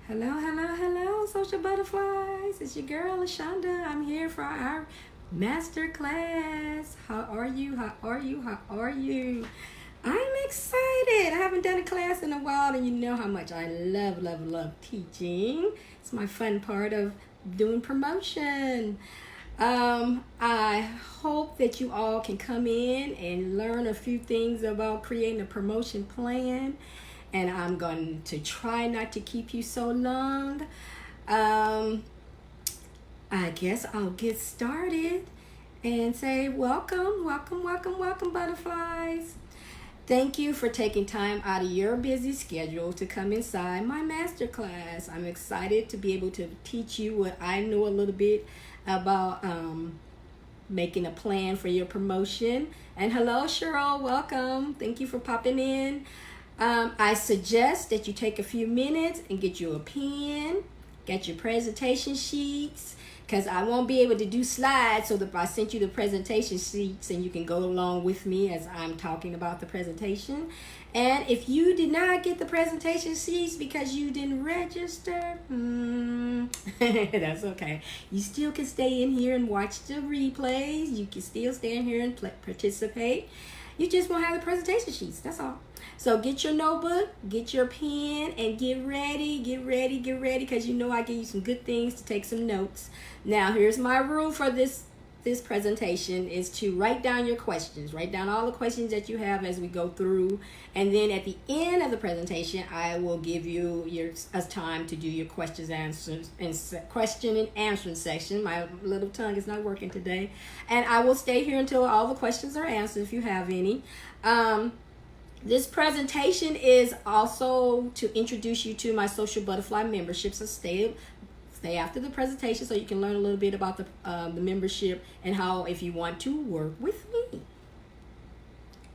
Hello, hello, hello, social butterflies. It's your girl, Lashonda. I'm here for our master class. How are you? How are you? How are you? I'm excited. I haven't done a class in a while, and you know how much I love, love, love teaching. It's my fun part of doing promotion. I hope that you all can come in and learn a few things about creating a promotion plan, and I'm going to try not to keep you so long. Um, I guess I'll get started and say welcome, welcome, welcome, welcome, butterflies. Thank you for taking time out of your busy schedule to come inside my masterclass. I'm excited to be able to teach you what I know a little bit about making a plan for your promotion. And hello, Cheryl, welcome. Thank you for popping in. I suggest that you take a few minutes and get you a pen, get your presentation sheets, because I won't be able to do slides, so that I sent you the presentation sheets and you can go along with me as I'm talking about the presentation. And if you did not get the presentation sheets because you didn't register, that's okay. You still can stay in here and watch the replays. You can still stay in here and participate. You just won't have the presentation sheets, that's all. So get your notebook, get your pen, and get ready, because you know I give you some good things to take some notes. Now, here's my rule for this presentation is to write down your questions. Write down all the questions that you have as we go through. And then at the end of the presentation, I will give you a time to do your questions answers and question and answering section. My little tongue is not working today. And I will stay here until all the questions are answered if you have any. This presentation is also to introduce you to my Social Butterfly membership. So stay after the presentation so you can learn a little bit about the membership and how, if you want to, work with me.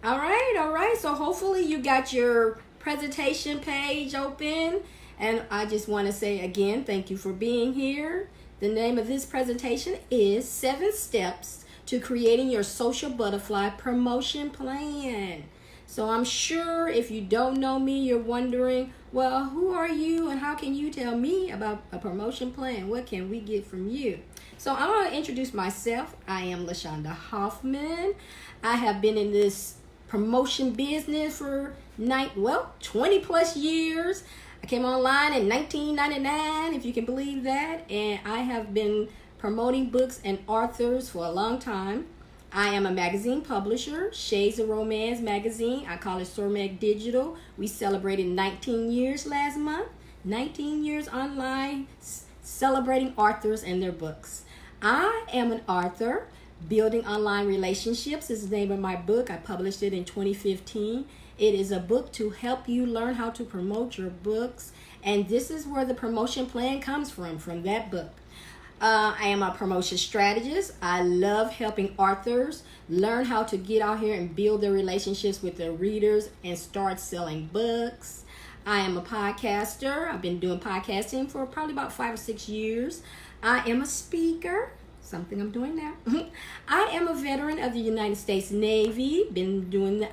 All right. So hopefully you got your presentation page open. And I just want to say again, thank you for being here. The name of this presentation is 7 Steps to Creating Your Social Butterfly Promotion Plan. So I'm sure if you don't know me, you're wondering, well, who are you and how can you tell me about a promotion plan? What can we get from you? So I'm going to introduce myself. I am Lashonda Hoffman. I have been in this promotion business for 20 plus years. I came online in 1999, if you can believe that. And I have been promoting books and authors for a long time. I am a magazine publisher, Shades of Romance magazine. I call it Sormag Digital. We celebrated 19 years last month. 19 years online, celebrating authors and their books. I am an author. Building Online Relationships is the name of my book. I published it in 2015. It is a book to help you learn how to promote your books. And this is where the promotion plan comes from that book. I am a promotion strategist. I love helping authors learn how to get out here and build their relationships with their readers and start selling books. I am a podcaster. I've been doing podcasting for probably about 5 or 6 years. I am a speaker, something I'm doing now. I am a veteran of the United States Navy.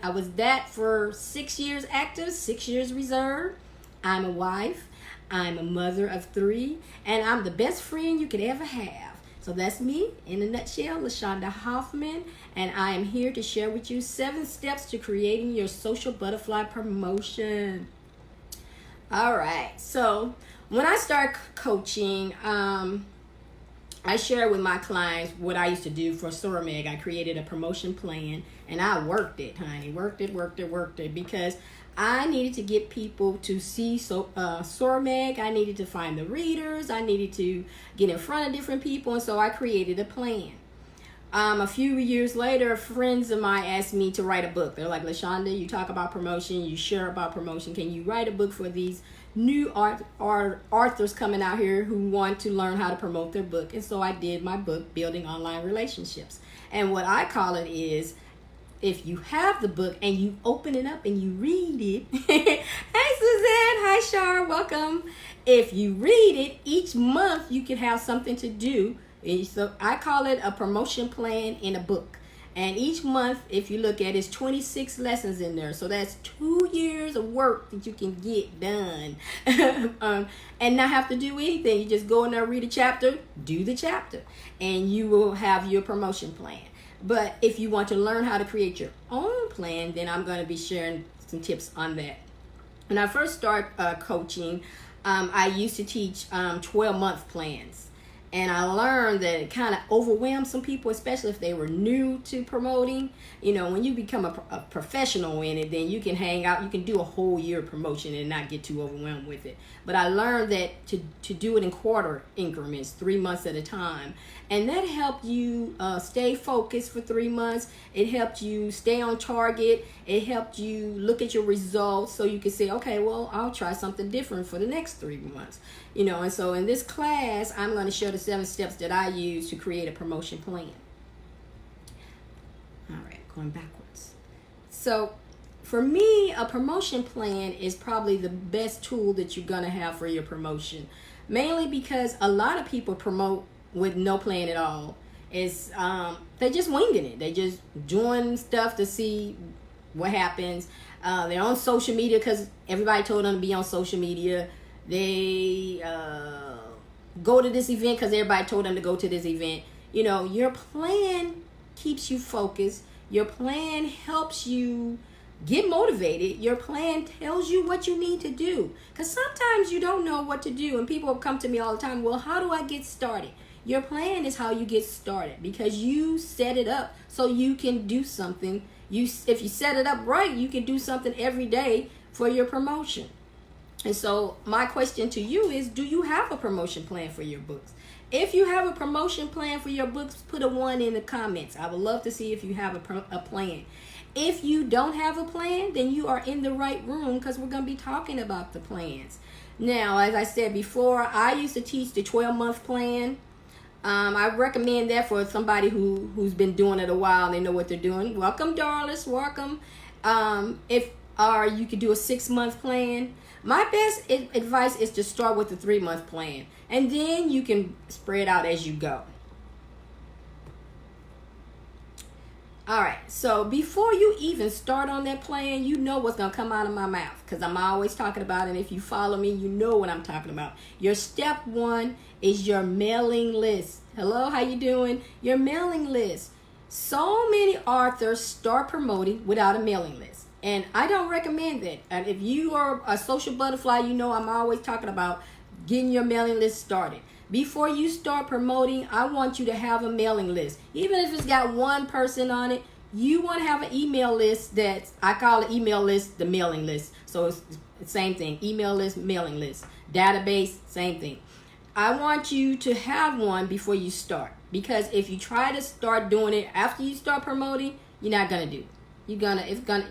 I was that for 6 years active, 6 years reserve. I'm a wife. I'm a mother of 3, and I'm the best friend you could ever have. So that's me in a nutshell, Lashonda Hoffman, and I am here to share with you 7 steps to creating your social butterfly promotion. All right, so when I start coaching, I share with my clients what I used to do for Sormag. I created a promotion plan, and I worked it, honey. Worked it, because I needed to get people to see Sormag. I needed to find the readers. I needed to get in front of different people, and so I created a plan. A few years later, friends of mine asked me to write a book. They're like, Lashonda, you talk about promotion, you share about promotion. Can you write a book for these new authors coming out here who want to learn how to promote their book? And so I did my book, Building Online Relationships. And what I call it is, if you have the book and you open it up and you read it, hey Suzanne, hi Shar, welcome. If you read it, each month you can have something to do. So I call it a promotion plan in a book. And each month, if you look at it, it's 26 lessons in there. So that's 2 years of work that you can get done. And not have to do anything. You just go in there, read a chapter, do the chapter, and you will have your promotion plan. But if you want to learn how to create your own plan, then I'm going to be sharing some tips on that. When I first started coaching, I used to teach 12-month plans. And I learned that it kind of overwhelmed some people, especially if they were new to promoting. When you become a professional in it, then you can hang out. You can do a whole year promotion and not get too overwhelmed with it. But I learned that to do it in quarter increments, 3 months at a time. And that helped you stay focused for 3 months. It helped you stay on target. It helped you look at your results so you can say, okay, well, I'll try something different for the next 3 months. And so in this class, I'm going to show the 7 steps that I use to create a promotion plan. All right, going backwards. So for me, a promotion plan is probably the best tool that you're going to have for your promotion. Mainly because a lot of people promote with no plan at all. They're just winging it. They just doing stuff to see what happens. They're on social media because everybody told them to be on social media. They go to this event because everybody told them to go to this event. Your plan keeps you focused. Your plan helps you get motivated. Your plan tells you what you need to do. Because sometimes you don't know what to do. And people come to me all the time, well, how do I get started? Your plan is how you get started because you set it up so you can do something. If you set it up right, you can do something every day for your promotion. And so my question to you is, do you have a promotion plan for your books? If you have a promotion plan for your books, put a 1 in the comments. I would love to see if you have a plan. If you don't have a plan, then you are in the right room because we're going to be talking about the plans. Now, as I said before, I used to teach the 12-month plan. I recommend that for somebody who's been doing it a while and they know what they're doing. Welcome, darlings. Welcome. Or you could do a 6-month plan. My best advice is to start with a 3-month plan. And then you can spread out as you go. All right. So before you even start on that plan, you know what's going to come out of my mouth. Because I'm always talking about it. And if you follow me, you know what I'm talking about. Your step 1 is your mailing list. Hello, how you doing? Your mailing list. So many authors start promoting without a mailing list. And I don't recommend that. And if you are a social butterfly, you know I'm always talking about getting your mailing list started. Before you start promoting, I want you to have a mailing list. Even if it's got 1 person on it, you want to have an email list that I call the email list the mailing list. So it's the same thing. Email list, mailing list. Database, same thing. I want you to have one before you start. Because if you try to start doing it after you start promoting, you're not going to do it. It's gonna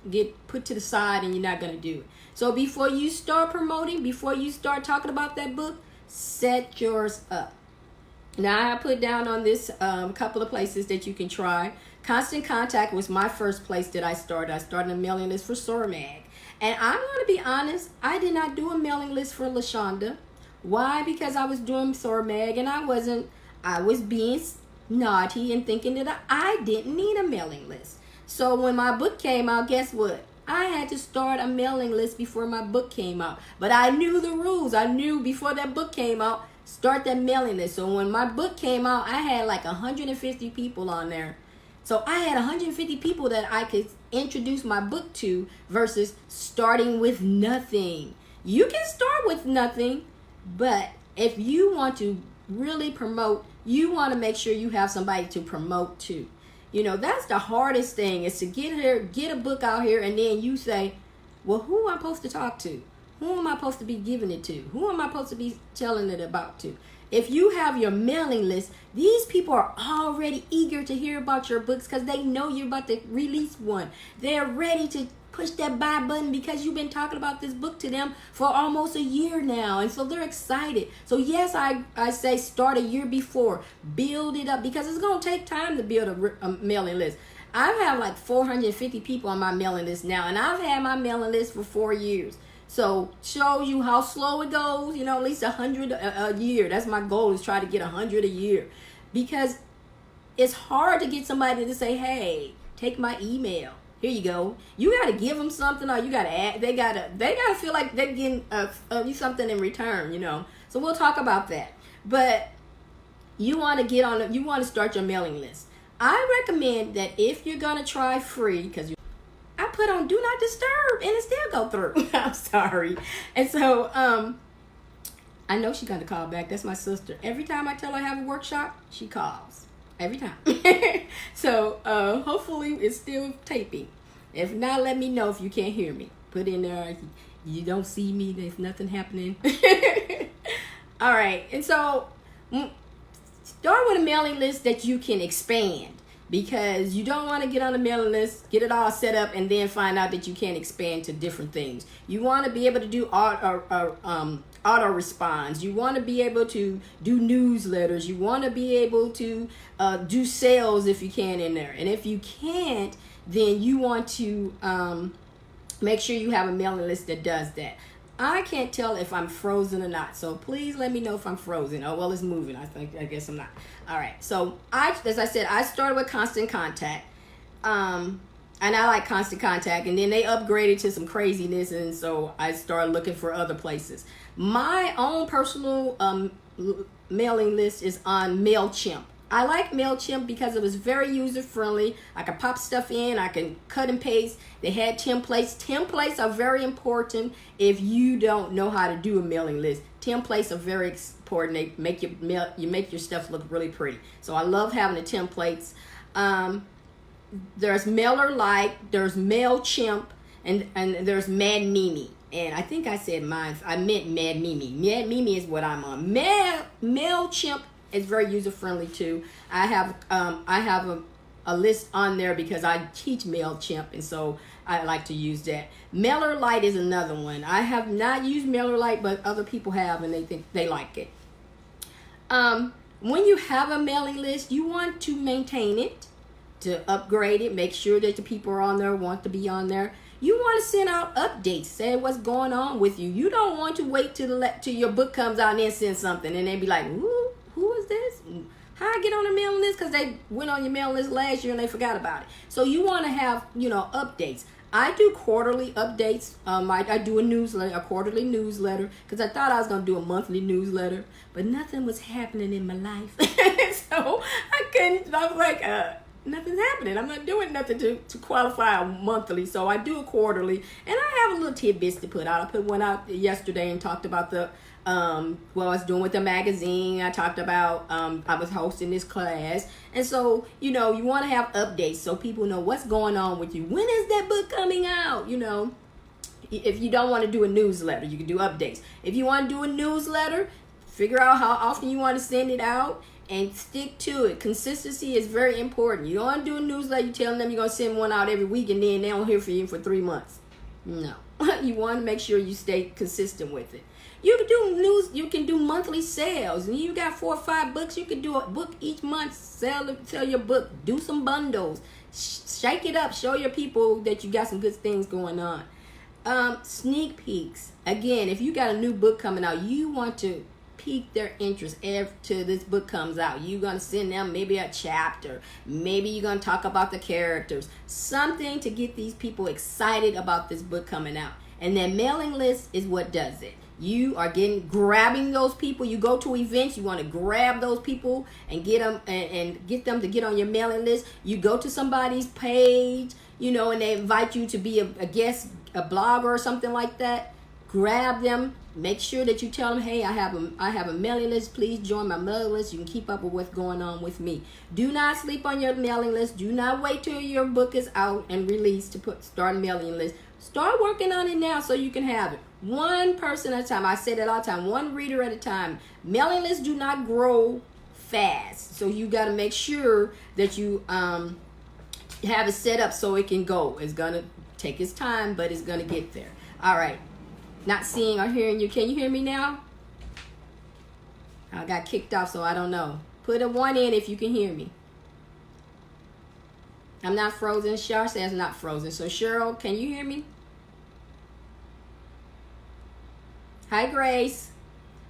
get put to the side and you're not gonna do it. So before you start promoting, before you start talking about that book, set yours up. Now I put down on this couple of places that you can try. Constant Contact was my first place that I started. I started a mailing list for Sormag. And I'm gonna be honest, I did not do a mailing list for LaShonda. Why? Because I was doing Sormag and I was being naughty and thinking that I didn't need a mailing list. So when my book came out, guess what? I had to start a mailing list before my book came out. But I knew the rules. I knew before that book came out, start that mailing list. So when my book came out, I had like 150 people on there. So I had 150 people that I could introduce my book to versus starting with nothing. You can start with nothing, but if you want to really promote, you want to make sure you have somebody to promote to. That's the hardest thing is to get a book out here and then you say, well, who am I supposed to talk to? Who am I supposed to be giving it to? Who am I supposed to be telling it about to? If you have your mailing list, these people are already eager to hear about your books because they know you're about to release one. They're ready to push that buy button because you've been talking about this book to them for almost a year now. And so they're excited. So yes, I say start a year before. Build it up because it's going to take time to build a mailing list. I have like 450 people on my mailing list now. And I've had my mailing list for 4 years. So shows you how slow it goes. At least 100 a year. That's my goal is try to get 100 a year. Because it's hard to get somebody to say, hey, take my email. Here you go. You gotta give them something, or you gotta add. They gotta feel like they're getting something in return. So we'll talk about that. But you want to get on. You want to start your mailing list. I recommend that if you're gonna try free, because I put on do not disturb and it still go through. I'm sorry. And so I know she's gonna call back. That's my sister. Every time I tell her I have a workshop, she calls. Every time. So hopefully it's still taping. If not, let me know if you can't hear me. Put in there, you don't see me, there's nothing happening. All right. And so start with a mailing list that you can expand, because you don't want to get on the mailing list, get it all set up, and then find out that you can't expand to different things. You want to be able to do auto response. You want to be able to do newsletters. You want to be able to do sales if you can in there. And if you can't, then you want to make sure you have a mailing list that does that. I can't tell if I'm frozen or not, so please let me know if I'm frozen. Oh, well, it's moving. I guess I'm not. All right. So as I said, I started with Constant Contact, and I like Constant Contact, and then they upgraded to some craziness, and so I started looking for other places. My own personal mailing list is on MailChimp. I like MailChimp because it was very user-friendly. I could pop stuff in. I can cut and paste. They had templates. Templates are very important if you don't know how to do a mailing list. Templates are very important. They make your stuff look really pretty. So I love having the templates. There's MailerLite. There's MailChimp. And there's Mad Mimi. And I think I said mine. I meant Mad Mimi. Mad Mimi is what I'm on. MailChimp is very user friendly too. I have a list on there because I teach MailChimp, and so I like to use that. MailerLite is another one. I have not used MailerLite, but other people have, and they think they like it. When you have a mailing list, you want to maintain it, to upgrade it, make sure that the people are on there, want to be on there. You want to send out updates, say what's going on with you. You don't want to wait till your book comes out and then send something and then be like, ooh, who is this? How I get on the mailing list? Because they went on your mailing list last year and they forgot about it. So you want to have, updates. I do quarterly updates. I do a quarterly newsletter, because I thought I was going to do a monthly newsletter, but nothing was happening in my life. So I couldn't. I was like, nothing's happening. I'm not doing nothing to qualify a monthly, so I do a quarterly, and I have a little tidbits to put out. I put one out yesterday and talked about what I was doing with the magazine. I talked about I was hosting this class, and so you want to have updates so people know what's going on with you. When is that book coming out? If you don't want to do a newsletter, you can do updates. If you want to do a newsletter, figure out how often you want to send it out and stick to it. Consistency is very important. You don't want to do a newsletter, you tell them you're going to send one out every week, and then they don't hear from you for 3 months. No. You want to make sure you stay consistent with it. You can do monthly sales, and you got 4 or 5 books. You can do a book each month. Sell your book. Do some bundles. Shake it up. Show your people that you got some good things going on. Sneak peeks. Again, if you got a new book coming out, you want to pique their interest till this book comes out. You're going to send them maybe a chapter. Maybe you're going to talk about the characters. Something to get these people excited about this book coming out. And then mailing list is what does it. You are grabbing those people. You go to events, you want to grab those people and get them and get them to get on your mailing list. You go to somebody's page, and they invite you to be a guest, a blogger or something like that. Grab them. Make sure that you tell them, hey, I have a mailing list. Please join my mailing list. You can keep up with what's going on with me. Do not sleep on your mailing list. Do not wait till your book is out and released to start a mailing list. Start working on it now so you can have it. One person at a time. I say that all the time. One reader at a time. Mailing lists do not grow fast. So you got to make sure that you have it set up so it can go. It's going to take its time, but it's going to get there. All right. Not seeing or hearing you. Can you hear me now? I got kicked off, so I don't know. Put a 1 in if you can hear me. I'm not frozen. Cheryl says not frozen. So Cheryl, can you hear me? Hi, Grace.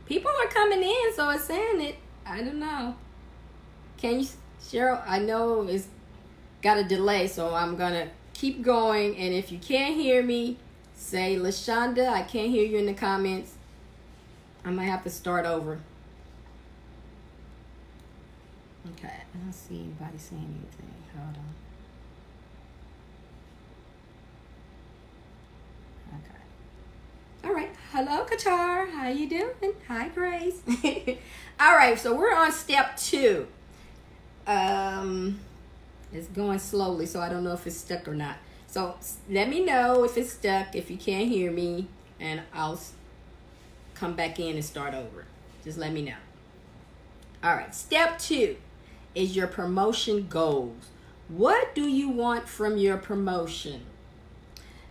People are coming in, so it's saying it. I don't know. Can you Cheryl, I know it's got a delay, so I'm going to keep going. And if you can't hear me, say, LaShonda, I can't hear you in the comments. I might have to start over. Okay, I don't see anybody saying anything. Hold on. Okay. All right. Hello, Qatar. How you doing? Hi, Grace. All right, so we're on step 2. It's going slowly, so I don't know if it's stuck or not. So let me know if it's stuck, if you can't hear me, and I'll come back in and start over. Just let me know. All right, step 2 is your promotion goals. What do you want from your promotion?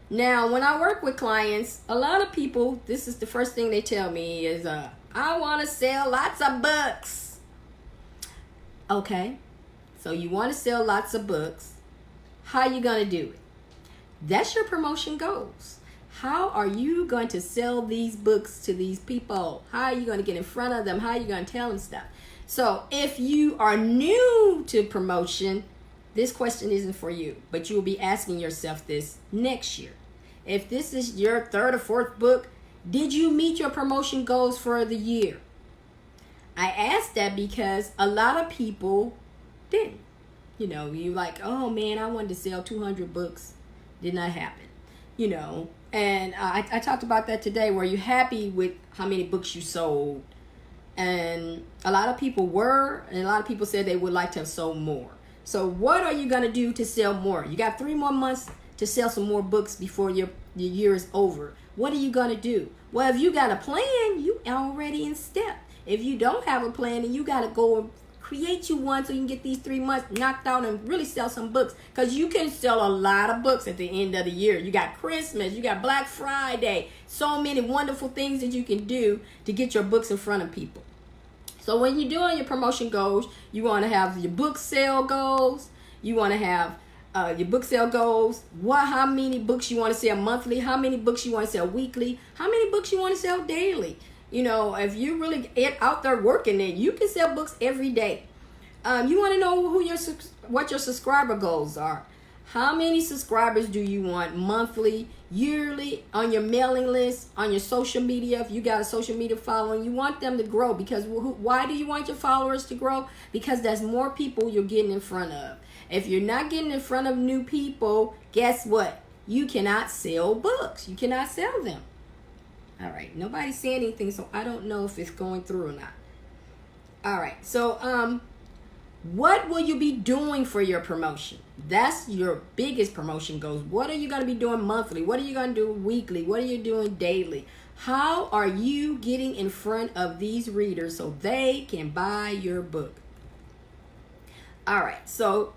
Now, when I work with clients, a lot of people, this is the first thing they tell me is, I want to sell lots of books. Okay, so you want to sell lots of books. How are you going to do it? That's your promotion goals. How are you going to sell these books to these people? How are you going to get in front of them? How are you going to tell them stuff? So if you are new to promotion, this question isn't for you, but you will be asking yourself this next year. If this is your 3rd or 4th book, did you meet your promotion goals for the year? I asked that because a lot of people didn't. You know, you like, oh man, I wanted to sell 200 books. Did not happen. You know, and I talked about that today. Were you happy with how many books you sold? And a lot of people were, and a lot of people said they would like to have sold more. So what are you going to do to sell more? You got 3 more months to sell some more books before your year is over. What are you going to do? Well, if you got a plan, you already in step. If you don't have a plan, then you got to go and create you one so you can get these 3 months knocked out and really sell some books. Because you can sell a lot of books at the end of the year. You got Christmas, you got Black Friday, so many wonderful things that you can do to get your books in front of people. So when you're doing your promotion goals, you want to have your book sale goals. You want to have your book sale goals. How many books you want to sell monthly? How many books you want to sell weekly? How many books you want to sell daily? You know, if you really get out there working it, you can sell books every day. You want to know what your subscriber goals are. How many subscribers do you want monthly, yearly, on your mailing list, on your social media? If you got a social media following, you want them to grow. Because why do you want your followers to grow? Because there's more people you're getting in front of. If you're not getting in front of new people, guess what? You cannot sell books. You cannot sell them. All right. Nobody's saying anything, so I don't know if it's going through or not. All right. So, what will you be doing for your promotion? That's your biggest promotion goals. What are you going to be doing monthly? What are you going to do weekly? What are you doing daily? How are you getting in front of these readers so they can buy your book? All right. So,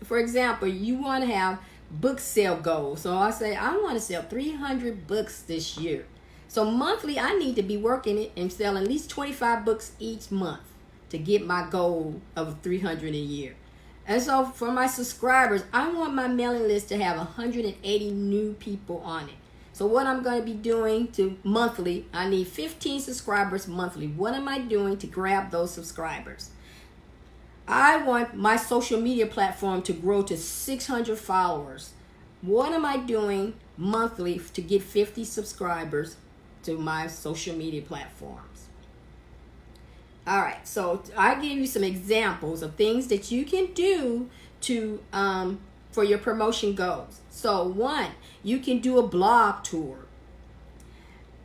for example, you want to have book sale goals. So I say, I want to sell 300 books this year. So monthly, I need to be working it and selling at least 25 books each month to get my goal of 300 a year. And so for my subscribers, I want my mailing list to have 180 new people on it. So what I'm going to be doing to monthly, I need 15 subscribers monthly. What am I doing to grab those subscribers? I want my social media platform to grow to 600 followers. What am I doing monthly to get 50 subscribers to my social media platforms? All right, so I give you some examples of things that you can do to for your promotion goals. So 1, you can do a blog tour.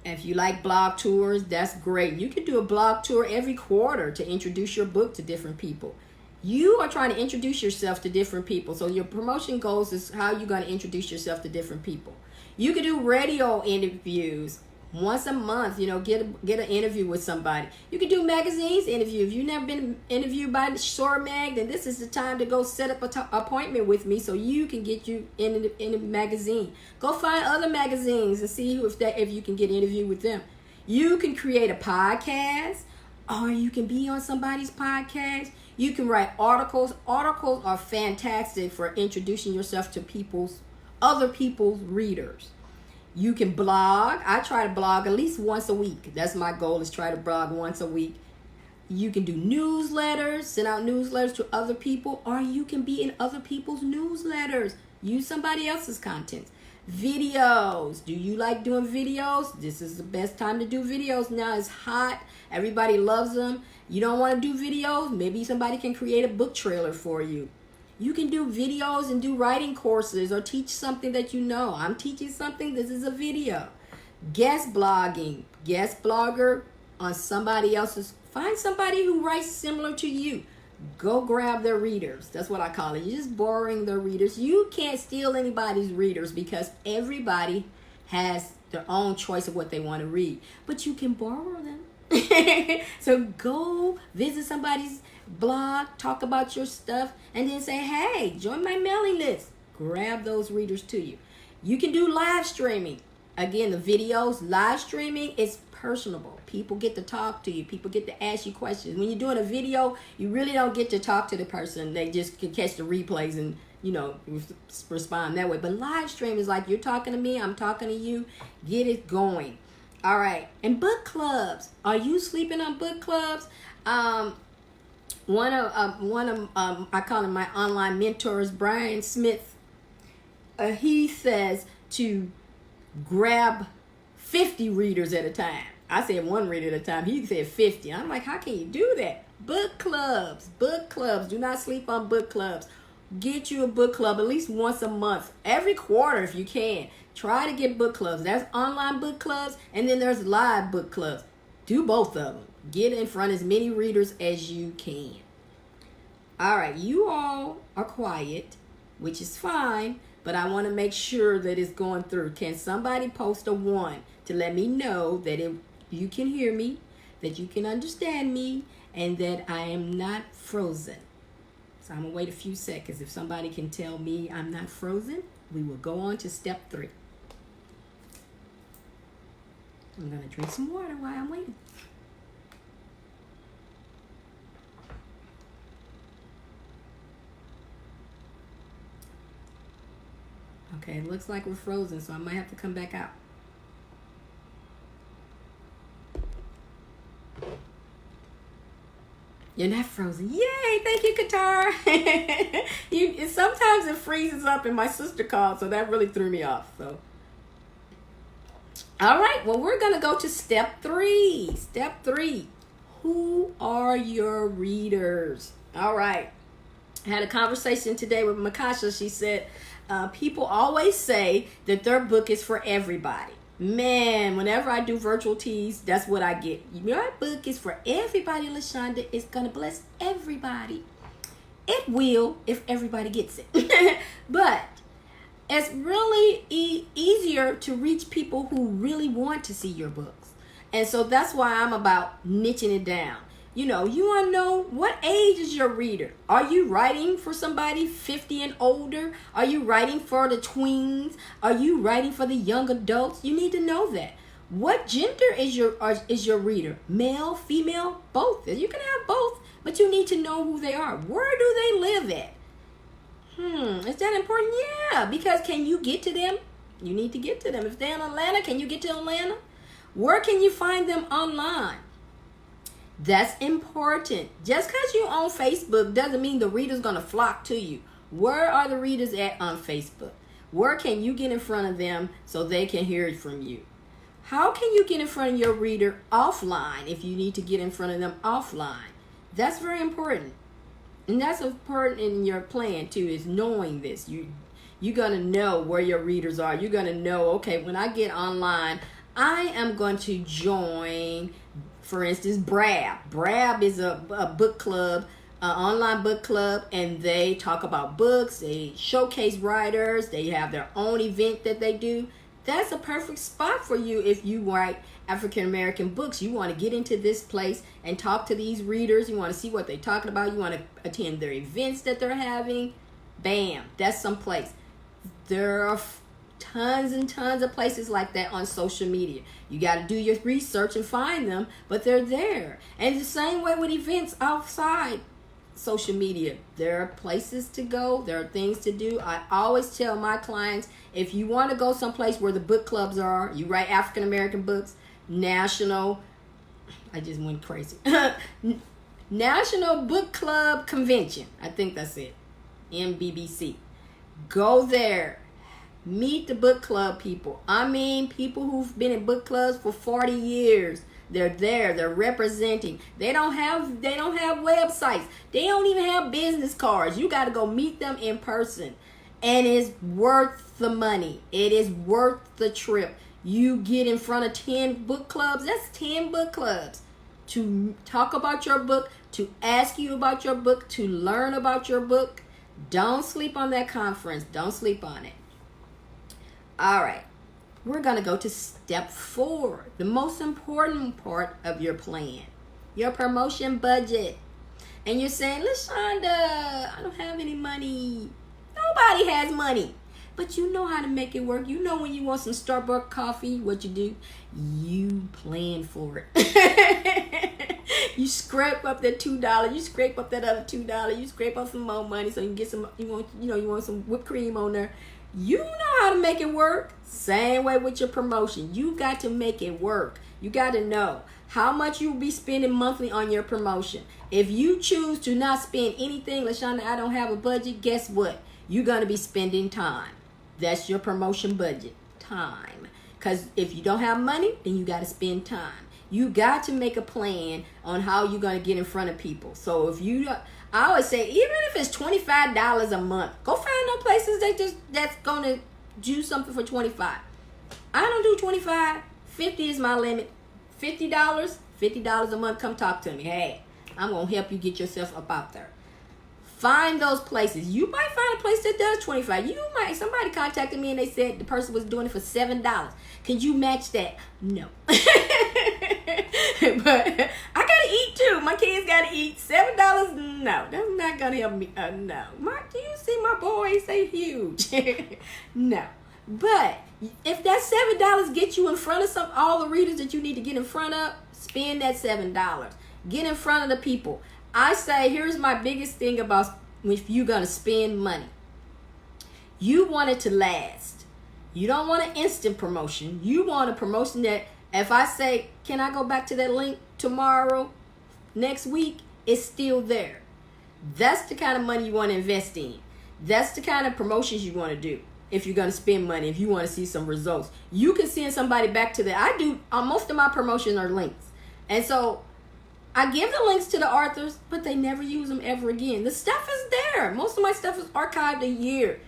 If you like blog tours, that's great. You can do a blog tour every quarter to introduce your book to different people. You are trying to introduce yourself to different people. So your promotion goals is how you're going to introduce yourself to different people. You can do radio interviews once a month, you know, get an interview with somebody. You can do magazines interview. If you've never been interviewed by Shore Mag, then this is the time to go set up an appointment with me so you can get you in a magazine. Go find other magazines and see if you can get interviewed with them. You can create a podcast, or you can be on somebody's podcast. You can write articles. Articles are fantastic for introducing yourself to other people's readers. You can blog. I try to blog at least once a week. That's my goal, is try to blog once a week. You can do newsletters, send out newsletters to other people, or you can be in other people's newsletters. Use somebody else's content. Videos. Do you like doing videos? This is the best time to do videos now. It's hot. Everybody loves them. You don't want to do videos? Maybe somebody can create a book trailer for you. You can do videos and do writing courses or teach something that you know. I'm teaching something. This is a video. Guest blogging. Guest blogger on somebody else's. Find somebody who writes similar to you. Go grab their readers. That's what I call it. You're just borrowing their readers. You can't steal anybody's readers because everybody has their own choice of what they want to read. But you can borrow them. So go visit somebody's blog, talk about your stuff, and then say, hey, join my mailing list. Grab those readers to you. You can do live streaming. Again, the videos, live streaming is personable. People get to talk to you. People get to ask you questions. When you're doing a video, you really don't get to talk to the person. They just can catch the replays and, respond that way. But live stream is like you're talking to me, I'm talking to you. Get it going. All right. And book clubs. Are you sleeping on book clubs? One of I call him my online mentors, Brian Smith. He says to grab 50 readers at a time. I said one reader at a time. He said 50. I'm like, how can you do that? Book clubs. Book clubs. Do not sleep on book clubs. Get you a book club at least once a month. Every quarter if you can. Try to get book clubs. That's online book clubs. And then there's live book clubs. Do both of them. Get in front of as many readers as you can. All right. You all are quiet, which is fine. But I want to make sure that it's going through. Can somebody post a 1 to let me know that you can hear me, that you can understand me, and that I am not frozen? So I'm going to wait a few seconds. If somebody can tell me I'm not frozen, we will go on to step 3. I'm going to drink some water while I'm waiting. Okay, it looks like we're frozen, so I might have to come back out. You're not frozen. Yay! Thank you, Qatar. Sometimes it freezes up, and my sister called, so that really threw me off. So, all right. Well, we're gonna go to step 3. Step 3. Who are your readers? All right. I had a conversation today with Makasha. She said, people always say that their book is for everybody. Man, whenever I do virtual teas, that's what I get. Your book is for everybody, LaShonda. It's going to bless everybody. It will if everybody gets it. But it's really easier to reach people who really want to see your books. And so that's why I'm about niching it down. You want to know what age is your reader? Are you writing for somebody 50 and older? Are you writing for the tweens? Are you writing for the young adults? You need to know that. What gender is your reader? Male, female, both. You can have both, but you need to know who they are. Where do they live at? Is that important? Yeah, because can you get to them? You need to get to them. If they're in Atlanta, can you get to Atlanta? Where can you find them online? That's important. Just because you on Facebook doesn't mean the reader's going to flock to you. Where are the readers at on Facebook? Where can you get in front of them so they can hear it from you? How can you get in front of your reader offline if you need to get in front of them offline? That's very important. And that's important in your plan too, is knowing this. You're going to know where your readers are. You're going to know, okay, when I get online, I am going to join, for instance, Brab. Brab is a book club, an online book club, and they talk about books. They showcase writers. They have their own event that they do. That's a perfect spot for you if you write African American books. You want to get into this place and talk to these readers. You want to see what they're talking about. You want to attend their events that they're having. Bam, that's some place. There are tons and tons of places like that on social media. You got to do your research and find them, but they're there. And the same way with events outside social media. There are places to go. There are things to do. I always tell my clients, if you want to go someplace where the book clubs are, you write African American books, national, I just went crazy. National Book Club Convention. I think that's it. MBBC. Go there. Meet the book club people. I mean, people who've been in book clubs for 40 years. They're there. They're representing. They don't have websites. They don't even have business cards. You got to go meet them in person. And it's worth the money. It is worth the trip. You get in front of 10 book clubs. That's 10 book clubs to talk about your book, to ask you about your book, to learn about your book. Don't sleep on that conference. Don't sleep on it. All right. We're going to go to step 4, the most important part of your plan, your promotion budget. And you're saying, LaShonda, I don't have any money. Nobody has money. But you know how to make it work. You know when you want some Starbucks coffee, what you do? You plan for it. You scrape up that $2. You scrape up that other $2. You scrape up some more money so you can get some, you want some whipped cream on there. You know how to make it work. Same way with your promotion. You got to make it work. You got to know how much you'll be spending monthly on your promotion. If you choose to not spend anything, LaShonda, I don't have a budget, guess what? You're going to be spending time. That's your promotion budget, time. Because if you don't have money, then you got to spend time. You got to make a plan on how you're going to get in front of people. So if you, I always say, even if it's $25 a month, go find no places that's going to do something for $25. I don't do $25. $50 is my limit. $50 a month, come talk to me. Hey, I'm going to help you get yourself up out there. Find those places. You might find a place that does $25. Somebody contacted me and they said the person was doing it for $7. Can you match that? No. But I gotta eat too. My kids gotta eat. $7? No, that's not gonna help me. No. Do you see my boys? They huge. No. But if that $7 gets you in front of all the readers that you need to get in front of, spend that $7. Get in front of the people. I say, here's my biggest thing about if you're going to spend money. You want it to last. You don't want an instant promotion. You want a promotion that if I say, can I go back to that link tomorrow, next week, it's still there. That's the kind of money you want to invest in. That's the kind of promotions you want to do. If you're going to spend money, if you want to see some results, you can send somebody back to that. I do, most of my promotions are links. And so I give the links to the authors, but they never use them ever again. The stuff is there. Most of my stuff is archived a year.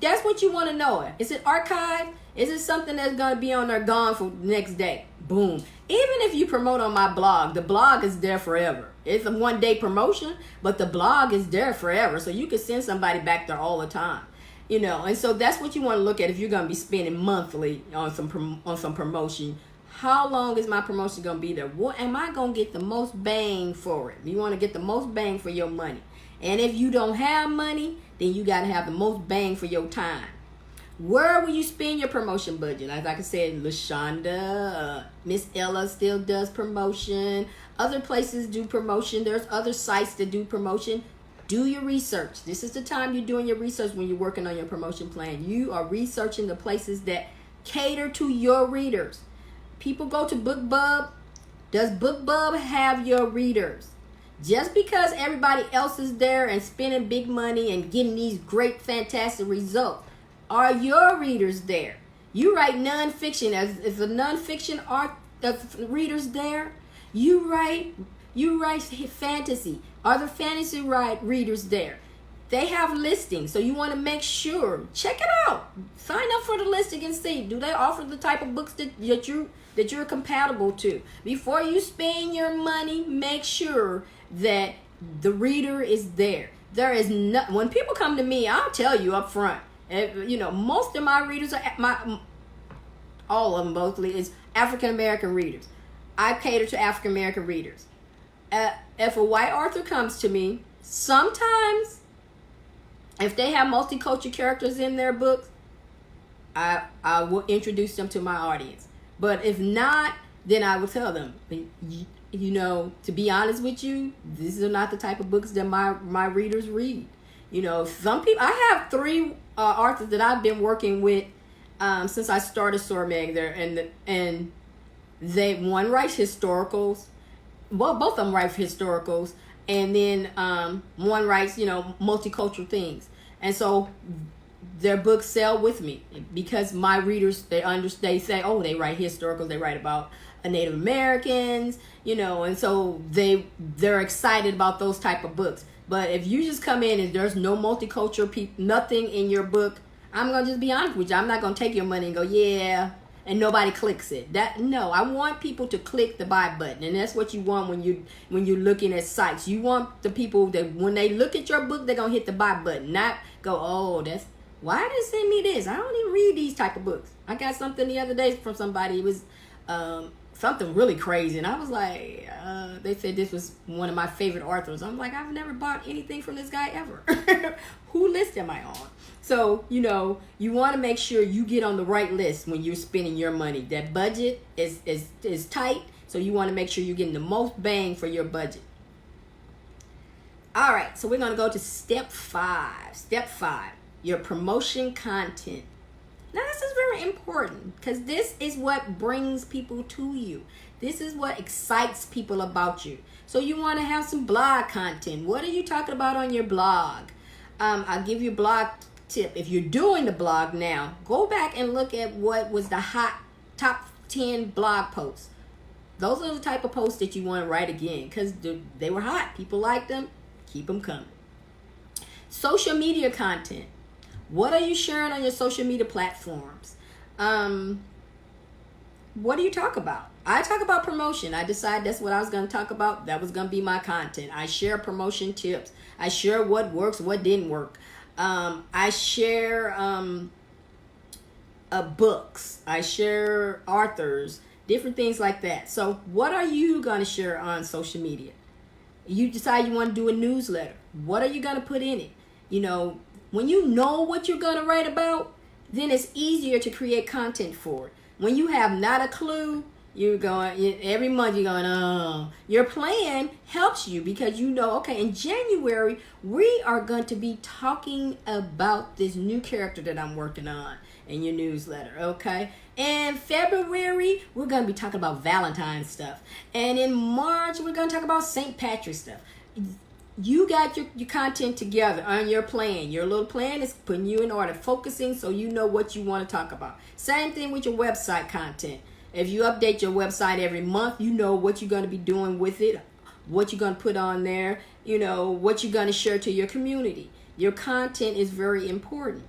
That's what you want to know. Is it archived? Is it something that's going to be on there gone for the next day? Boom. Even if you promote on my blog, the blog is there forever. It's a one-day promotion, but the blog is there forever. So you can send somebody back there all the time. And so that's what you want to look at if you're going to be spending monthly on some promotion. How long is my promotion going to be there? What am I going to get the most bang for it? You want to get the most bang for your money. And if you don't have money, then you got to have the most bang for your time. Where will you spend your promotion budget? Like I said, LaShonda, Miss Ella still does promotion. Other places do promotion. There's other sites that do promotion. Do your research. This is the time you're doing your research when you're working on your promotion plan. You are researching the places that cater to your readers. People go to BookBub. Does BookBub have your readers? Just because everybody else is there and spending big money and getting these great, fantastic results, are your readers there? You write nonfiction. Is the nonfiction readers there? You write fantasy. Are the fantasy readers there? They have listings, so you want to make sure. Check it out. Sign up for the listing and see. Do they offer the type of books that you're compatible to? Before you spend your money, make sure that the reader is there. There is no. When people come to me, I'll tell you up front. Most of my readers are all of them mostly is African American readers. I cater to African American readers. If a white author comes to me, sometimes if they have multicultural characters in their books, I will introduce them to my audience. But if not, then I will tell them, to be honest with you, these are not the type of books that my readers read. Some people, I have 3 authors that I've been working with since I started Sormeg there, and one writes historicals. Well, both of them write historicals. and then one writes, multicultural things. And so their books sell with me because my readers, they say, oh, they write historical, they write about Native Americans, and so they're excited about those type of books. But if you just come in and there's no multicultural people, nothing in your book, I'm gonna just be honest with you. I'm not gonna take your money and go, yeah, and nobody clicks it. No, I want people to click the buy button, and that's what you want when you're looking at sites. You want the people that when they look at your book, they're gonna hit the buy button, not go, oh, why did they send me this? I don't even read these type of books. I got something the other day from somebody. It was something really crazy, and I was like, they said this was one of my favorite authors. I'm like, I've never bought anything from this guy ever. Who list am I on? So, you want to make sure you get on the right list when you're spending your money. That budget is tight, so you want to make sure you're getting the most bang for your budget. All right, so we're going to go to step 5. Step 5, your promotion content. Now, this is very important because this is what brings people to you. This is what excites people about you. So you want to have some blog content. What are you talking about on your blog? I'll give you a blog tip. If you're doing the blog now, go back and look at what was the top 10 blog posts. Those are the type of posts that you want to write again because they were hot. People liked them. Keep them coming. Social media content. What are you sharing on your social media platforms? What do you talk about? I talk about promotion. I decided that's what I was going to talk about. That was going to be my content. I share promotion tips. I share what works, what didn't work. I share books. I share authors, different things like that. So what are you going to share on social media? You decide you want to do a newsletter. What are you going to put in it? When you know what you're going to write about, then it's easier to create content for it. When you have not a clue, every month you're going, oh. Your plan helps you because okay, in January, we are going to be talking about this new character that I'm working on in your newsletter, okay? In February, we're going to be talking about Valentine's stuff. And in March, we're going to talk about St. Patrick's stuff. You got your content together on your plan. Your little plan is putting you in order, focusing so you know what you want to talk about. Same thing with your website content. If you update your website every month, you know what you're going to be doing with it, what you're going to put on there, what you're going to share to your community. Your content is very important.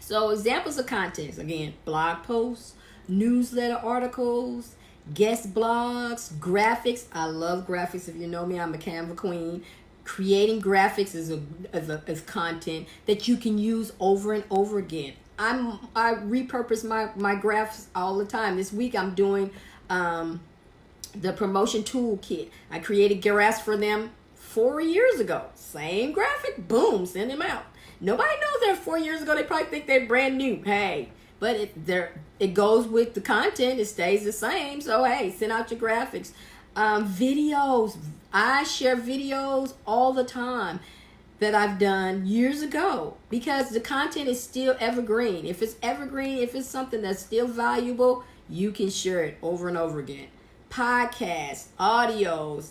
So examples of content, again, blog posts, newsletter articles, guest blogs, graphics. I love graphics. If you know me, I'm a Canva queen. Creating graphics is content that you can use over and over again. I repurpose my graphs all the time. This week I'm doing the promotion toolkit. I created graphs for them 4 years ago. Same graphic, boom, send them out. Nobody knows they're 4 years ago. They probably think they're brand new. Hey. But it goes with the content. It stays the same. So, hey, send out your graphics. Videos. I share videos all the time that I've done years ago because the content is still evergreen. If it's evergreen, if it's something that's still valuable, you can share it over and over again. Podcasts, audios,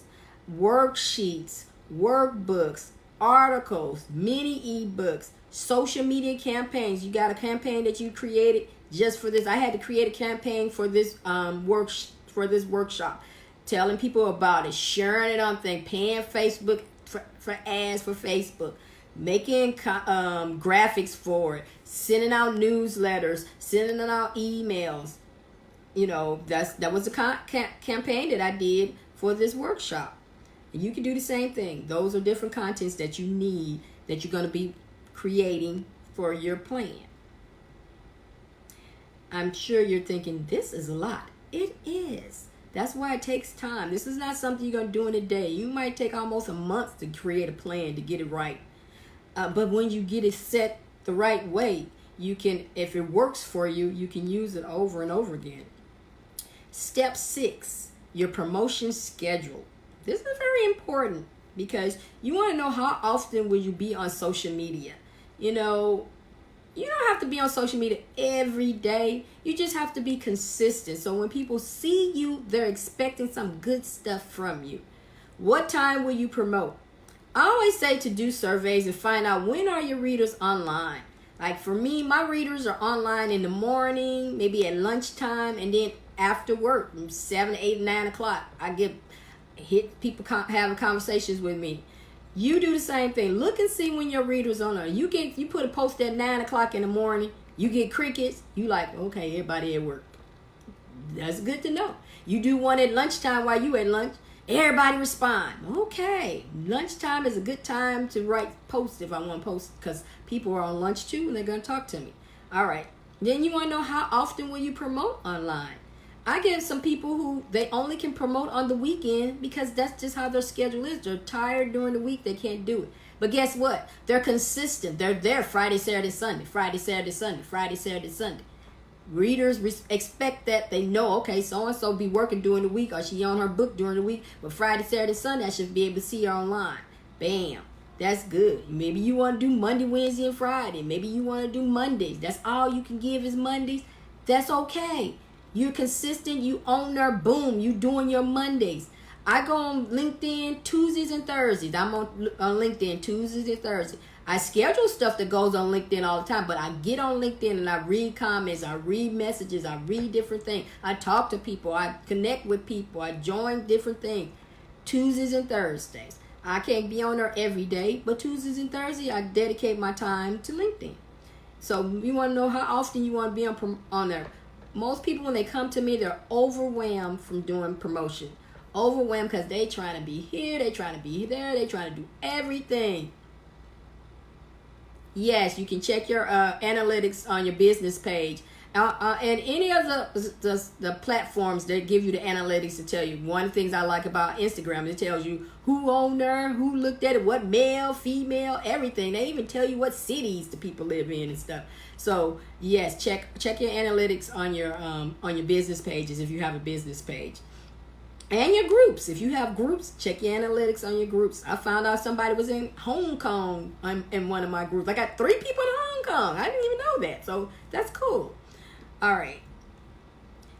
worksheets, workbooks, articles, mini ebooks, social media campaigns. You got a campaign that you created just for this. I had to create a campaign for this workshop, telling people about it, sharing it on things, paying Facebook for ads for Facebook, making graphics for it, sending out newsletters, sending out emails. That was a campaign that I did for this workshop. And you can do the same thing. Those are different contents that you need, that you're going to be creating for your plan. I'm sure you're thinking, this is a lot. It is. That's why it takes time. This is not something you're going to do in a day. You might take almost a month to create a plan to get it right. But when you get it set the right way, you can, if it works for you, you can use it over and over again. Step 6, your promotion schedule. This is very important because you want to know how often will you be on social media. You don't have to be on social media every day. You just have to be consistent. So when people see you, they're expecting some good stuff from you. What time will you promote? I always say to do surveys and find out when are your readers online. Like for me, my readers are online in the morning, maybe at lunchtime, and then after work, from 7, 8, 9 o'clock. I hit people having conversations with me. You do the same thing. Look and see when your readers on there. You put a post at 9 o'clock in the morning. You get crickets. You like, okay, everybody at work. That's good to know. You do one at lunchtime while you at lunch. Everybody respond. Okay, lunchtime is a good time to write posts if I want to post because people are on lunch too and they're going to talk to me. All right. Then you want to know how often will you promote online? I get some people who they only can promote on the weekend because that's just how their schedule is. They're tired during the week. They can't do it. But guess what? They're consistent. They're there Friday, Saturday, Sunday. Friday, Saturday, Sunday. Friday, Saturday, Sunday. Readers expect that. They know, okay, so-and-so be working during the week or she on her book during the week. But Friday, Saturday, Sunday, I should be able to see her online. Bam. That's good. Maybe you want to do Monday, Wednesday, and Friday. Maybe you want to do Mondays. That's all you can give is Mondays. That's okay. You're consistent. You own there. Boom. You doing your Mondays. I go on LinkedIn Tuesdays and Thursdays. I'm on LinkedIn Tuesdays and Thursdays. I schedule stuff that goes on LinkedIn all the time, but I get on LinkedIn and I read comments, I read messages, I read different things. I talk to people, I connect with people, I join different things. Tuesdays and Thursdays. I can't be on there every day, but Tuesdays and Thursdays, I dedicate my time to LinkedIn. So you want to know how often you want to be on there. Most people, when they come to me, they're overwhelmed from doing promotion. Overwhelmed because they trying to be here, they trying to be there, they trying to do everything. Yes, you can check your analytics on your business page. And any of the platforms that give you the analytics to tell you. One of the things I like about Instagram, it tells you who owned there, who looked at it, what male, female, everything. They even tell you what cities the people live in and stuff. So yes, check your analytics on your business pages if you have a business page. And your groups. If you have groups, check your analytics on your groups. I found out somebody was in Hong Kong in one of my groups. I got 3 people in Hong Kong. I didn't even know that. So that's cool. All right.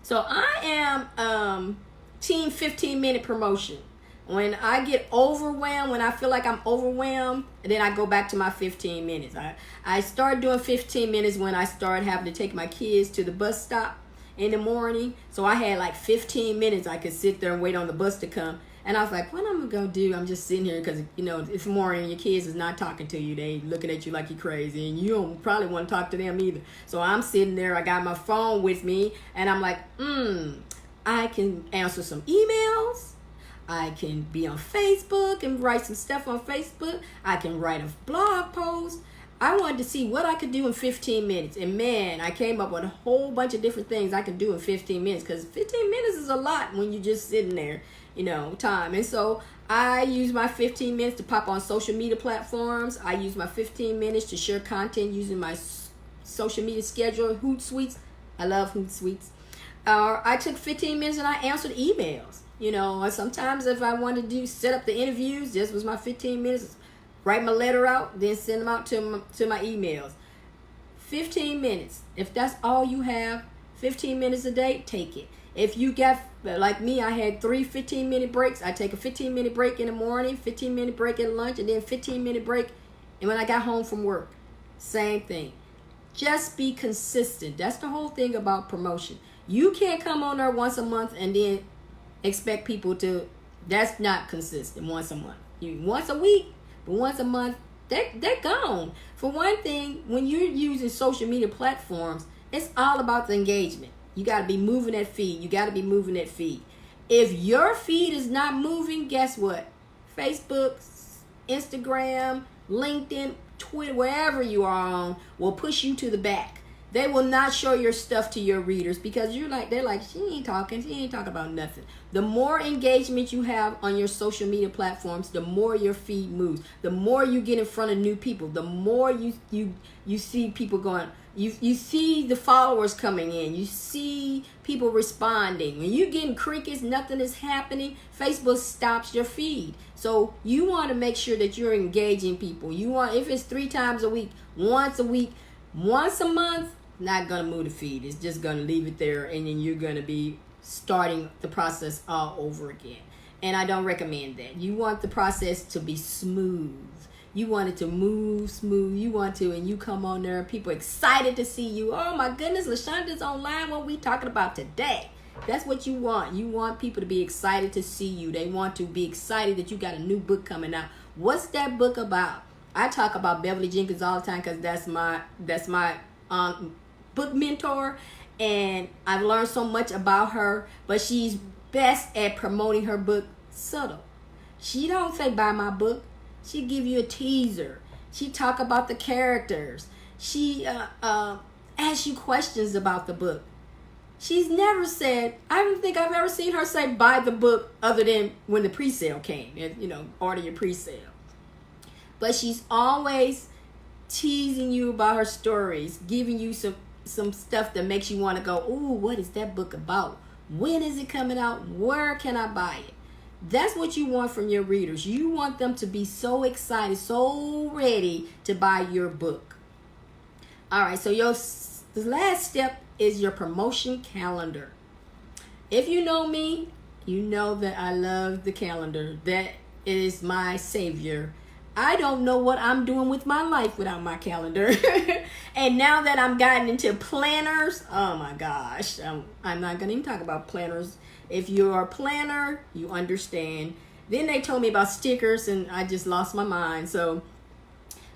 So I am team 15-minute promotion. When I get overwhelmed, when I feel like I'm overwhelmed, then I go back to my 15 minutes. I start doing 15 minutes when I start having to take my kids to the bus stop in the morning. So I had like 15 minutes I could sit there and wait on the bus to come. And I was like, what I'm going to do? I'm just sitting here because, it's morning and your kids is not talking to you. They looking at you like you're crazy and you don't probably want to talk to them either. So I'm sitting there. I got my phone with me and I'm like, I can answer some emails. I can be on Facebook and write some stuff on Facebook. I can write a blog post. I wanted to see what I could do in 15 minutes. And man, I came up with a whole bunch of different things I could do in 15 minutes. Because 15 minutes is a lot when you're just sitting there, time. And so I use my 15 minutes to pop on social media platforms. I use my 15 minutes to share content using my social media schedule, Hootsuite. I love Hootsuite. I took 15 minutes and I answered emails. Sometimes if I wanted to set up the interviews, this was my 15 minutes. Write my letter out, then send them out to my emails. 15 minutes. If that's all you have, 15 minutes a day, take it. If you got, like me, I had 3 15-minute breaks. I take a 15-minute break in the morning, 15-minute break at lunch, and then 15-minute break and when I got home from work. Same thing. Just be consistent. That's the whole thing about promotion. You can't come on there once a month and then expect people to, that's not consistent once a month. Once a week. But once a month, they're gone. For one thing, when you're using social media platforms, it's all about the engagement. You got to be moving that feed. If your feed is not moving, guess what? Facebook, Instagram, LinkedIn, Twitter, wherever you are on, will push you to the back. They will not show your stuff to your readers because they're like, she ain't talking about nothing. The more engagement you have on your social media platforms, the more your feed moves. The more you get in front of new people, the more you see people going, you see the followers coming in, you see people responding. When you're getting crickets, nothing is happening, Facebook stops your feed. So you want to make sure that you're engaging people. If it's 3 times a week, once a month, not going to move the feed. It's just going to leave it there, and then you're going to be starting the process all over again. And I don't recommend that. You want the process to be smooth. You want it to move smooth. You want to, and you come on there, people excited to see you. Oh my goodness, LaShonda's online. What we talking about today? That's what you want. You want people to be excited to see you. They want to be excited that you got a new book coming out. What's that book about? I talk about Beverly Jenkins all the time because that's my book mentor, and I've learned so much about her. But she's best at promoting her book subtle. She don't say buy my book. She give you a teaser. She talk about the characters. She asks you questions about the book. She's never said, I don't think I've ever seen her say buy the book other than when the pre-sale came. And, order your pre-sale. But she's always teasing you about her stories, giving you some stuff that makes you want to go, ooh, what is that book about? When is it coming out? Where can I buy it? That's what you want from your readers. You want them to be so excited, so ready to buy your book. All right, so the last step is your promotion calendar. If you know me, you know that I love the calendar. That is my savior. I don't know what I'm doing with my life without my calendar. And now that I'm gotten into planners, oh my gosh, I'm not going to even talk about planners. If you're a planner, you understand. Then they told me about stickers and I just lost my mind.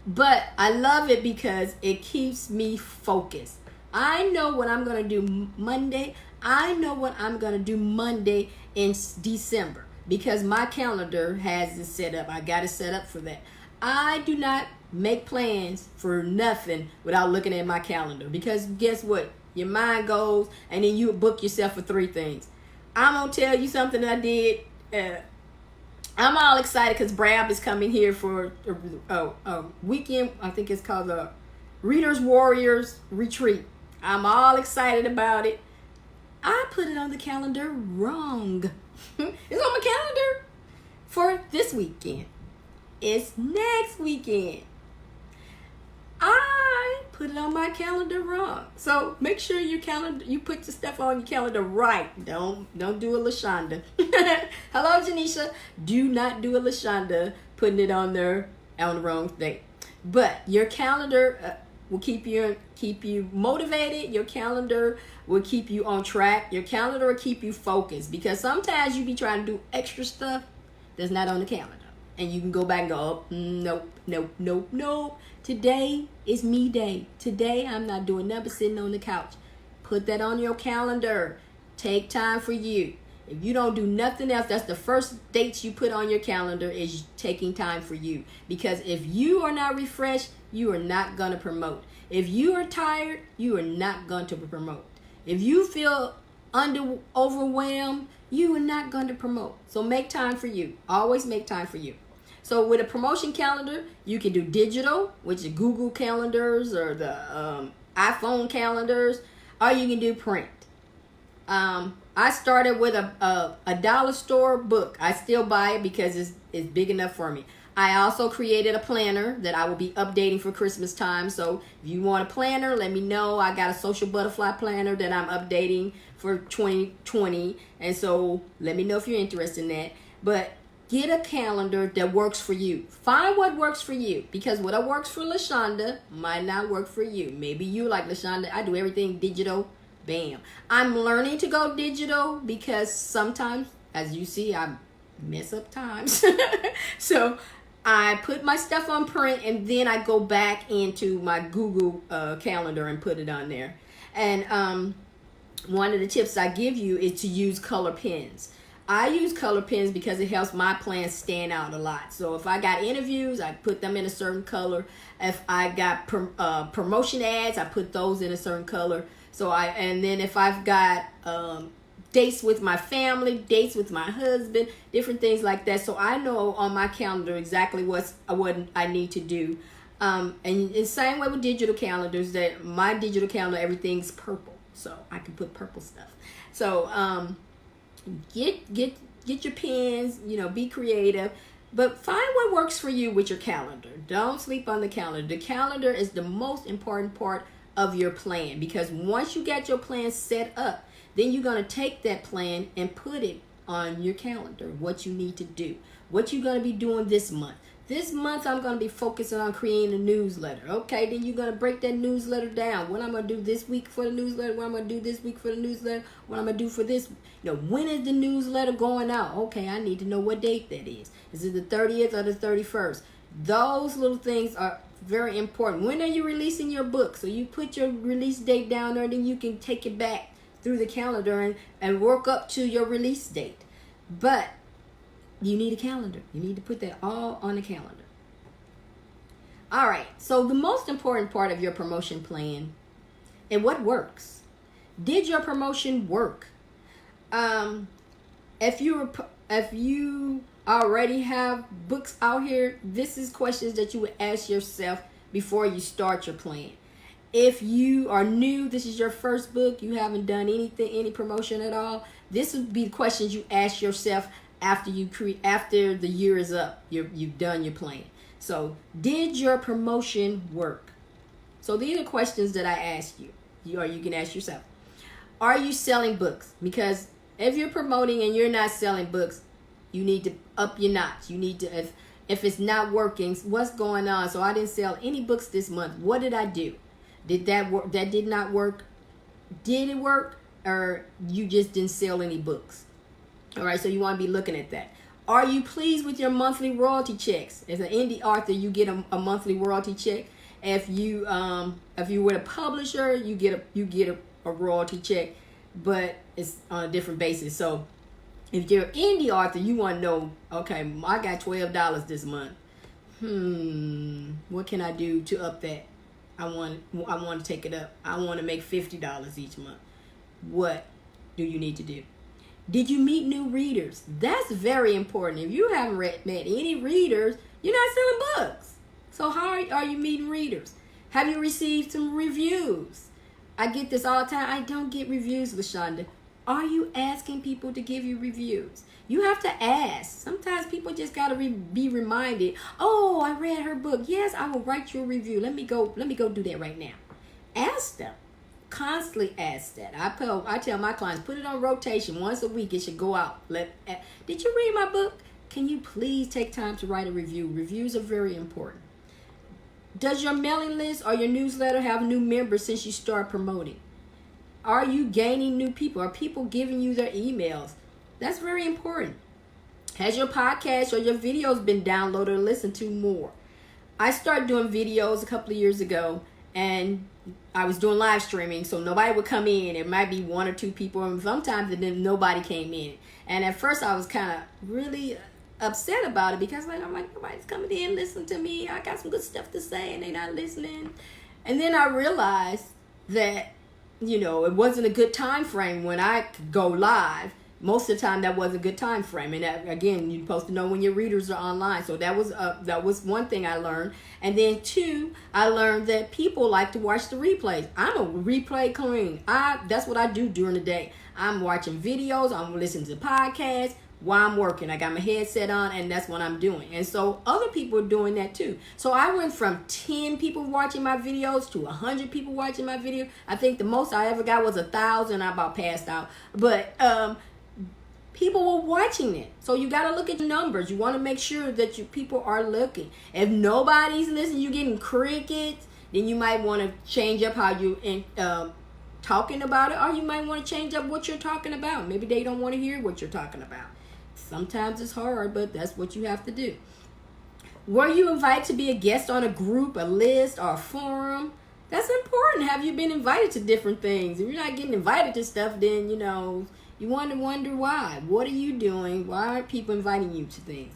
But I love it because it keeps me focused. I know what I'm going to do Monday. I know what I'm going to do Monday in December because my calendar has it set up. I got it set up for that. I do not make plans for nothing without looking at my calendar because guess what? Your mind goes and then you book yourself for 3 things. I'm going to tell you something that I did. I'm all excited because Brad is coming here for a weekend. I think it's called the Readers Warriors Retreat. I'm all excited about it. I put it on the calendar wrong. It's on my calendar for this weekend. It's next weekend. I put it on my calendar wrong. So make sure you put your stuff on your calendar right. Don't do a LaShonda. Hello, Janisha. Do not do a LaShonda putting it on there on the wrong date. But your calendar will keep you motivated. Your calendar will keep you on track. Your calendar will keep you focused because sometimes you be trying to do extra stuff that's not on the calendar. And you can go back and go, oh, nope. Today is me day. Today I'm not doing nothing but sitting on the couch. Put that on your calendar. Take time for you. If you don't do nothing else, that's the first dates you put on your calendar is taking time for you. Because if you are not refreshed, you are not going to promote. If you are tired, you are not going to promote. If you feel overwhelmed, you are not going to promote. So make time for you. Always make time for you. So with a promotion calendar, you can do digital, which is Google calendars or the iPhone calendars, or you can do print. I started with a dollar store book. I still buy it because it's big enough for me. I also created a planner that I will be updating for Christmas time. So if you want a planner, let me know. I got a social butterfly planner that I'm updating for 2020. And so let me know if you're interested in that. But get a calendar that works for you. Find what works for you. Because what works for LaShonda might not work for you. Maybe you like LaShonda. I do everything digital. Bam. I'm learning to go digital because sometimes, as you see, I mess up times. So I put my stuff on print and then I go back into my Google calendar and put it on there. And one of the tips I give you is to use color pens. I use color pens because it helps my plans stand out a lot. So if I got interviews, I put them in a certain color. If I got promotion ads, I put those in a certain color. And then if I've got dates with my family, dates with my husband, different things like that. So I know on my calendar exactly what I need to do. And the same way with digital calendars, that my digital calendar, everything's purple. So I can put purple stuff. So get your pens, be creative. But find what works for you with your calendar. Don't sleep on the calendar. The calendar is the most important part of your plan, because once you get your plan set up, then you're going to take that plan and put it on your calendar what you need to do, what you're going to be doing this month. This month, I'm going to be focusing on creating a newsletter. Okay, then you're going to break that newsletter down. What I'm going to do this week for the newsletter, what I'm going to do this week for the newsletter, what I'm going to do for this. When is the newsletter going out? Okay, I need to know what date that is. Is it the 30th or the 31st? Those little things are very important. When are you releasing your book? So you put your release date down there, then you can take it back through the calendar and work up to your release date. But you need a calendar. You need to put that all on the calendar. All right. So the most important part of your promotion plan and what works. Did your promotion work? If you already have books out here, this is questions that you would ask yourself before you start your plan. If you are new, this is your first book, you haven't done any promotion at all, this would be the questions you ask yourself after the year is up, you've done your plan. So, did your promotion work? So these are questions that I ask you, or you can ask yourself. Are you selling books? Because if you're promoting and you're not selling books, you need to up your notch. You need to, if it's not working, what's going on? So I didn't sell any books this month. What did I do? Did that work? That did not work. Did it work? Or you just didn't sell any books? All right, so you want to be looking at that. Are you pleased with your monthly royalty checks? As an indie author, you get a monthly royalty check. If you were a publisher, you get a royalty check, but it's on a different basis. So if you're an indie author, you want to know, okay, I got $12 this month. What can I do to up that? I want to take it up. I want to make $50 each month. What do you need to do? Did you meet new readers? That's very important. If you haven't met any readers, you're not selling books. So how are you meeting readers? Have you received some reviews? I get this all the time. I don't get reviews, LaShonda. Are you asking people to give you reviews? You have to ask. Sometimes people just got to be reminded, oh, I read her book. Yes, I will write you a review. Let me go do that right now. Ask them. Constantly ask that. I tell my clients, put it on rotation. Once a week, it should go out. Did you read my book? Can you please take time to write a review? Reviews are very important. Does your mailing list or your newsletter have new members since you start promoting? Are you gaining new people? Are people giving you their emails? That's very important. Has your podcast or your videos been downloaded or listened to more? I started doing videos a couple of years ago, and I was doing live streaming, so nobody would come in. It might be one or two people, and sometimes then nobody came in. And at first I was kind of really upset about it because I'm like, nobody's coming in, listen to me. I got some good stuff to say, and they're not listening. And then I realized that, it wasn't a good time frame when I could go live. Most of the time, that was a good time frame. And that, again, you're supposed to know when your readers are online. So that was one thing I learned. And then two, I learned that people like to watch the replays. I'm a replay queen. That's what I do during the day. I'm watching videos. I'm listening to podcasts while I'm working. I got my headset on, and that's what I'm doing. And so other people are doing that too. So I went from 10 people watching my videos to 100 people watching my video. I think the most I ever got was 1,000. I about passed out. But people were watching it. So you got to look at the numbers. You want to make sure that your people are looking. If nobody's listening, you're getting crickets, then you might want to change up how you talking about it, or you might want to change up what you're talking about. Maybe they don't want to hear what you're talking about. Sometimes it's hard, but that's what you have to do. Were you invited to be a guest on a group, a list, or a forum? That's important. Have you been invited to different things? If you're not getting invited to stuff, then, you want to wonder why. What are you doing? Why aren't people inviting you to things?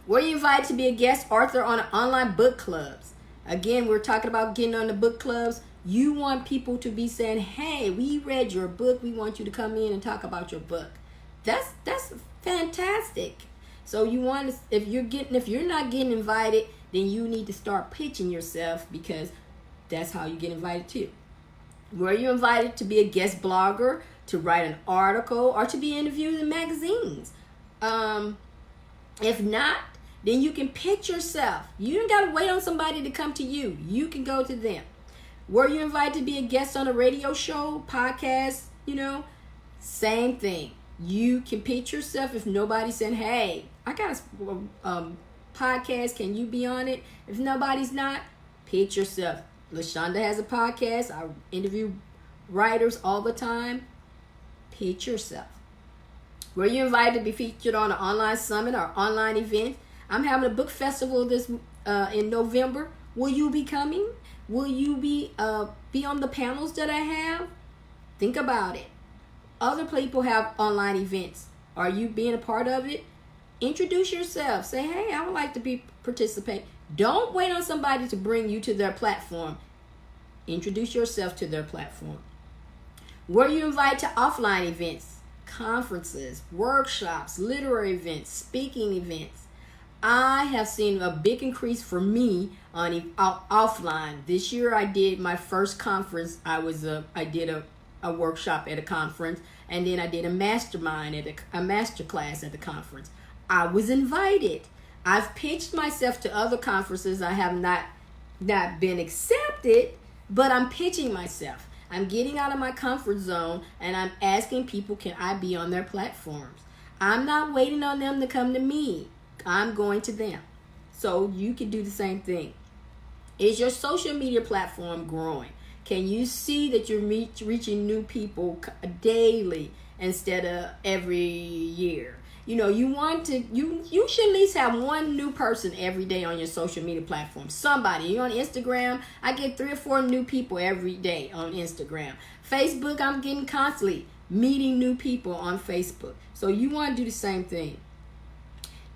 Were you invited to be a guest author on online book clubs? Again, we're talking about getting on the book clubs. You want people to be saying, hey, we read your book. We want you to come in and talk about your book. That's fantastic. So you want to, if you're not getting invited, then you need to start pitching yourself, because that's how you get invited too. Were you invited to be a guest blogger, to write an article, or to be interviewed in magazines? If not, then you can pitch yourself. You don't got to wait on somebody to come to you. You can go to them. Were you invited to be a guest on a radio show, podcast? Same thing. You can pitch yourself if nobody's saying, hey, I got a podcast, can you be on it? If nobody's not, pitch yourself. LaShonda has a podcast. I interview writers all the time. Pitch yourself. Were you invited to be featured on an online summit or online event? I'm having a book festival this in November. Will you be coming? Will you be on the panels that I have? Think about it. Other people have online events. Are you being a part of it? Introduce yourself. Say, hey, I would like to participate. Don't wait on somebody to bring you to their platform. Introduce yourself to their platform. Were you invited to offline events, conferences, workshops, literary events, speaking events? I have seen a big increase for me on offline. This year I did my first conference. I did a workshop at a conference, and then I did a mastermind at a master class at the conference. I was invited. I've pitched myself to other conferences. I have not been accepted, but I'm pitching myself. I'm getting out of my comfort zone, and I'm asking people, can I be on their platforms? I'm not waiting on them to come to me. I'm going to them. So you can do the same thing. Is your social media platform growing? Can you see that you're reaching new people daily instead of every year? You know, you should at least have one new person every day on your social media platform. Somebody. You're on Instagram. I get 3 or 4 new people every day on Instagram. Facebook, I'm getting constantly meeting new people on Facebook. So you want to do the same thing.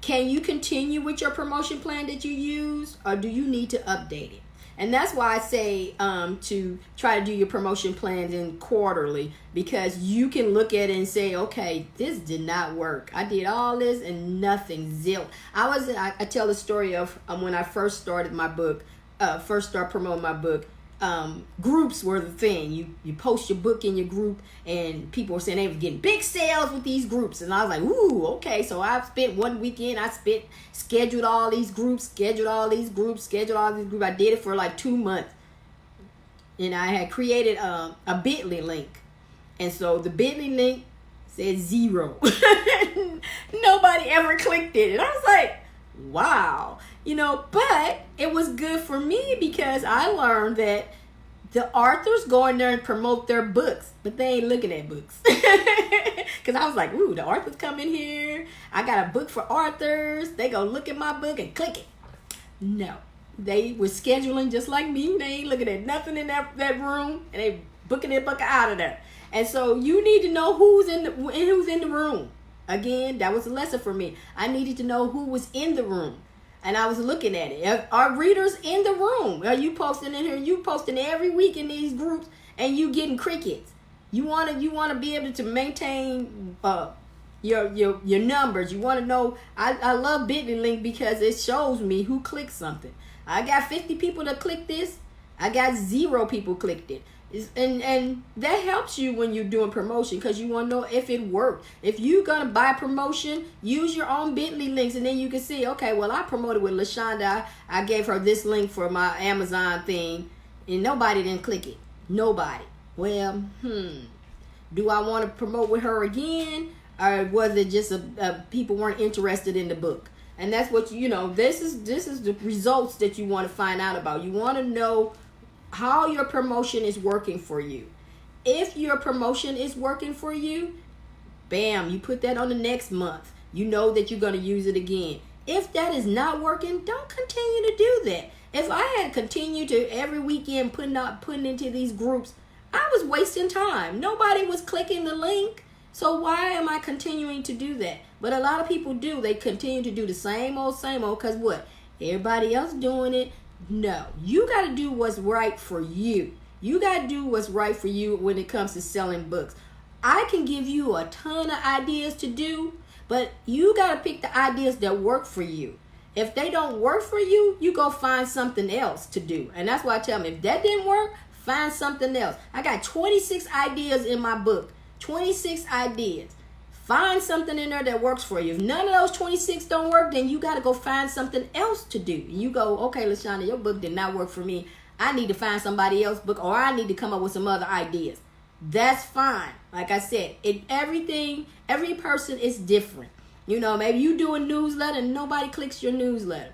Can you continue with your promotion plan that you use, or do you need to update it? And that's why I say to try to do your promotion plans in quarterly, because you can look at it and say, okay, this did not work. I did all this and nothing, zilch. I tell the story of when I first started my book, started promoting my book. Groups were the thing. You post your book in your group, and people were saying they were getting big sales with these groups, and I was like, ooh, okay. So I spent one weekend, scheduled all these groups. I did it for like 2 months, and I had created a Bitly link, and so the Bitly link said 0. Nobody ever clicked it, and I was like, wow. But it was good for me because I learned that the authors go in there and promote their books, but they ain't looking at books. Because I was like, ooh, the authors come in here. I got a book for authors. They go look at my book and click it. No, they were scheduling just like me. They ain't looking at nothing in that room, and they booking their book out of there. And so you need to know who's in the room. Again, that was a lesson for me. I needed to know who was in the room. And I was looking at it. Are readers in the room? Are you posting in here? You posting every week in these groups, and you getting crickets. You want to be able to maintain your numbers. You want to know. I love Bitly link because it shows me who clicked something. I got 50 people that clicked this. I got 0 people clicked it. And that helps you when you're doing promotion, because you want to know if it worked. If you're going to buy promotion, use your own Bitly links, and then you can see, okay, well, I promoted with LaShonda. I gave her this link for my Amazon thing, and nobody didn't click it. Nobody. Well, do I want to promote with her again, or was it just people weren't interested in the book? And that's what this is the results that you want to find out about. You want to know how your promotion is working for you. If your promotion is working for you, bam, you put that on the next month. You know that you're going to use it again. If that is not working, don't continue to do that. If I had continued to every weekend putting into these groups, I was wasting time. Nobody was clicking the link. So why am I continuing to do that? But a lot of people do. They continue to do the same old, because what? Everybody else doing it. No, you got to do what's right for you. You got to do what's right for you when it comes to selling books. I can give you a ton of ideas to do, but you got to pick the ideas that work for you. If they don't work for you, you go find something else to do. And that's why I tell them, if that didn't work, find something else. I got 26 ideas in my book. 26 ideas. Find something in there that works for you. If none of those 26 don't work, then you got to go find something else to do. You go, okay, LaShonda, your book did not work for me. I need to find somebody else's book, or I need to come up with some other ideas. That's fine. Like I said, every person is different. Maybe you do a newsletter and nobody clicks your newsletter.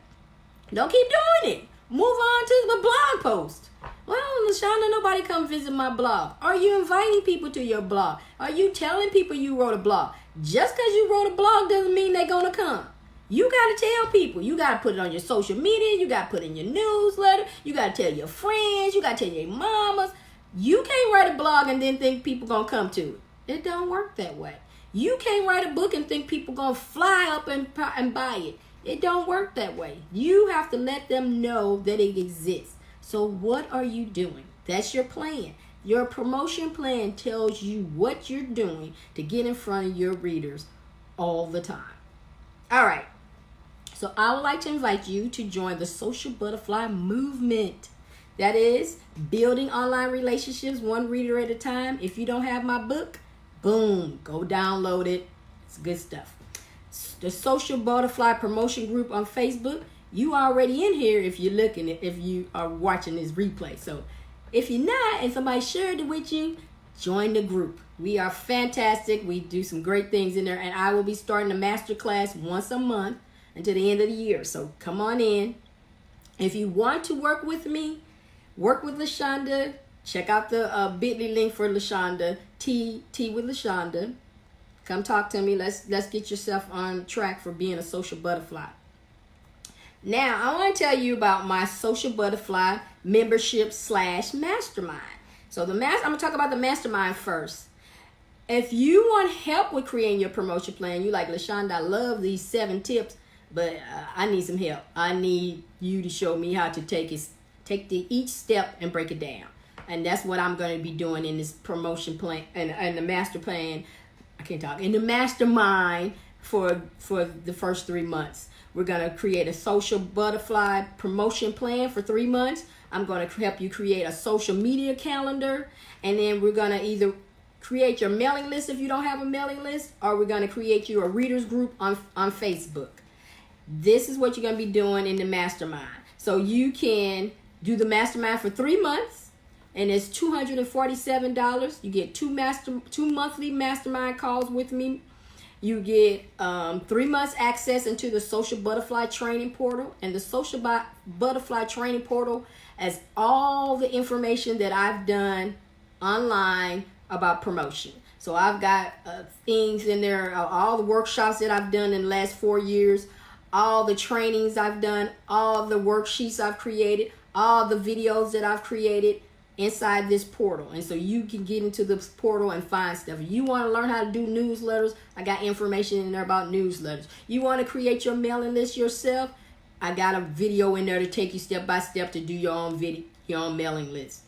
Don't keep doing it. Move on to the blog post. Well, LaShonda, nobody come visit my blog. Are you inviting people to your blog? Are you telling people you wrote a blog? Just because you wrote a blog doesn't mean they're going to come. You got to tell people. You got to put it on your social media. You got to put it in your newsletter. You got to tell your friends. You got to tell your mamas. You can't write a blog and then think people going to come to it. It don't work that way. You can't write a book and think people going to fly up and buy it. It don't work that way. You have to let them know that it exists. So what are you doing? That's your plan. Your promotion plan tells you what you're doing to get in front of your readers all the time. All right. So I would like to invite you to join the Social Butterfly Movement. That is building online relationships one reader at a time. If you don't have my book, boom, go download it. It's good stuff. The Social Butterfly Promotion Group on Facebook. You already in here if you're looking at, if you are watching this replay. So if you're not and somebody shared it with you, join the group. We are fantastic. We do some great things in there, and I will be starting a masterclass once a month until the end of the year. So come on in. If you want to work with me, work with LaShonda, check out the bit.ly link for LaShonda, T with LaShonda. Come talk to me. Let's get yourself on track for being a social butterfly. Now, I want to tell you about my Social Butterfly membership / mastermind. So I'm going to talk about the mastermind first. If you want help with creating your promotion plan, you like, LaShonda, I love these 7 tips, but I need some help. I need you to show me how to take each step and break it down. And that's what I'm going to be doing in this promotion plan and the master plan. I can't talk. In the mastermind for the first 3 months. We're going to create a social butterfly promotion plan for 3 months. I'm going to help you create a social media calendar. And then we're going to either create your mailing list if you don't have a mailing list, or we're going to create you a readers group on Facebook. This is what you're going to be doing in the mastermind. So you can do the mastermind for 3 months, and it's $247. You get two monthly mastermind calls with me. You get 3 months access into the Social Butterfly Training Portal. And the Social Butterfly Training Portal has all the information that I've done online about promotion. So I've got things in there, all the workshops that I've done in the last 4 years, all the trainings I've done, all the worksheets I've created, all the videos that I've created inside this portal. And so you can get into this portal and find stuff. If you want to learn how to do newsletters, I got information in there about newsletters. You want to create your mailing list yourself, I got a video in there to take you step by step to do your own mailing list.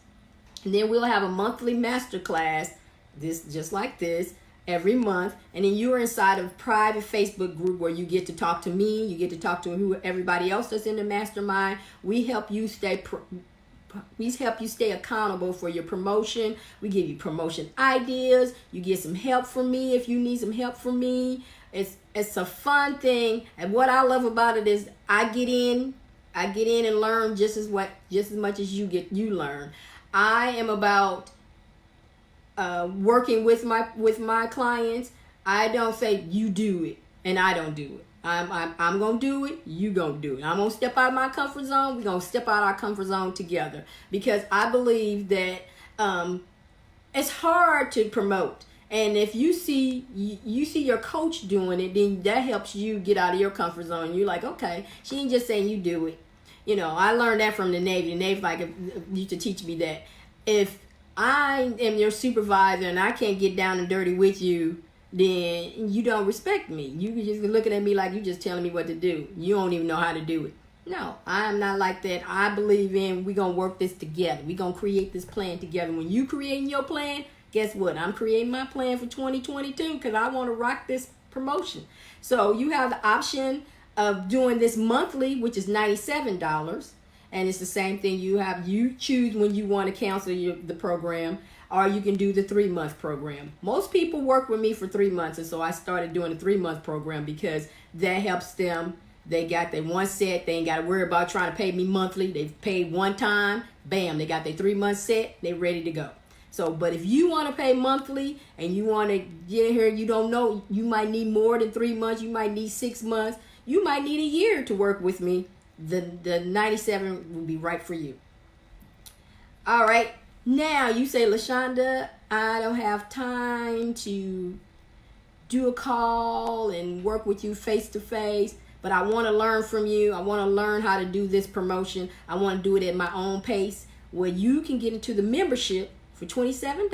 And then we'll have a monthly masterclass, just like this, every month. And then you're inside of a private Facebook group where you get to talk to me, you get to talk to everybody else that's in the mastermind. We help you stay accountable for your promotion. We give you promotion ideas. You get some help from me if you need some help from me. It's a fun thing, and what I love about it is I get in and learn just as much as you learn. I am about working with my clients. I don't say you do it and I don't do it. I'm gonna do it, you gonna do it. I'm gonna step out of my comfort zone. We're gonna step out of our comfort zone together, because I believe that it's hard to promote. And if you see your coach doing it, then that helps you get out of your comfort zone. You're like, okay, she ain't just saying you do it. I learned that from the Navy. The Navy used to teach me that if I am your supervisor and I can't get down and dirty with you, then you don't respect me. You just looking at me like you just telling me what to do. You don't even know how to do it. No, I'm not like that. I believe in we gonna work this together. We gonna create this plan together. When you creating your plan, guess what? I'm creating my plan for 2022 because I want to rock this promotion. So you have the option of doing this monthly, which is $97. And it's the same thing. You choose when you want to cancel the program, or you can do the 3-month program. Most people work with me for 3 months, and so I started doing a 3-month program because that helps them. They got their one set. They ain't got to worry about trying to pay me monthly. They've paid one time. Bam, they got their 3-month set. They're ready to go. So, but if you want to pay monthly and you want to get in here, you don't know, you might need more than 3 months, you might need 6 months, you might need a year to work with me, the 97 will be right for you. All right. Now you say, LaShonda, I don't have time to do a call and work with you face to face, but I want to learn from you. I want to learn how to do this promotion. I want to do it at my own pace. Well, you can get into the membership for $27.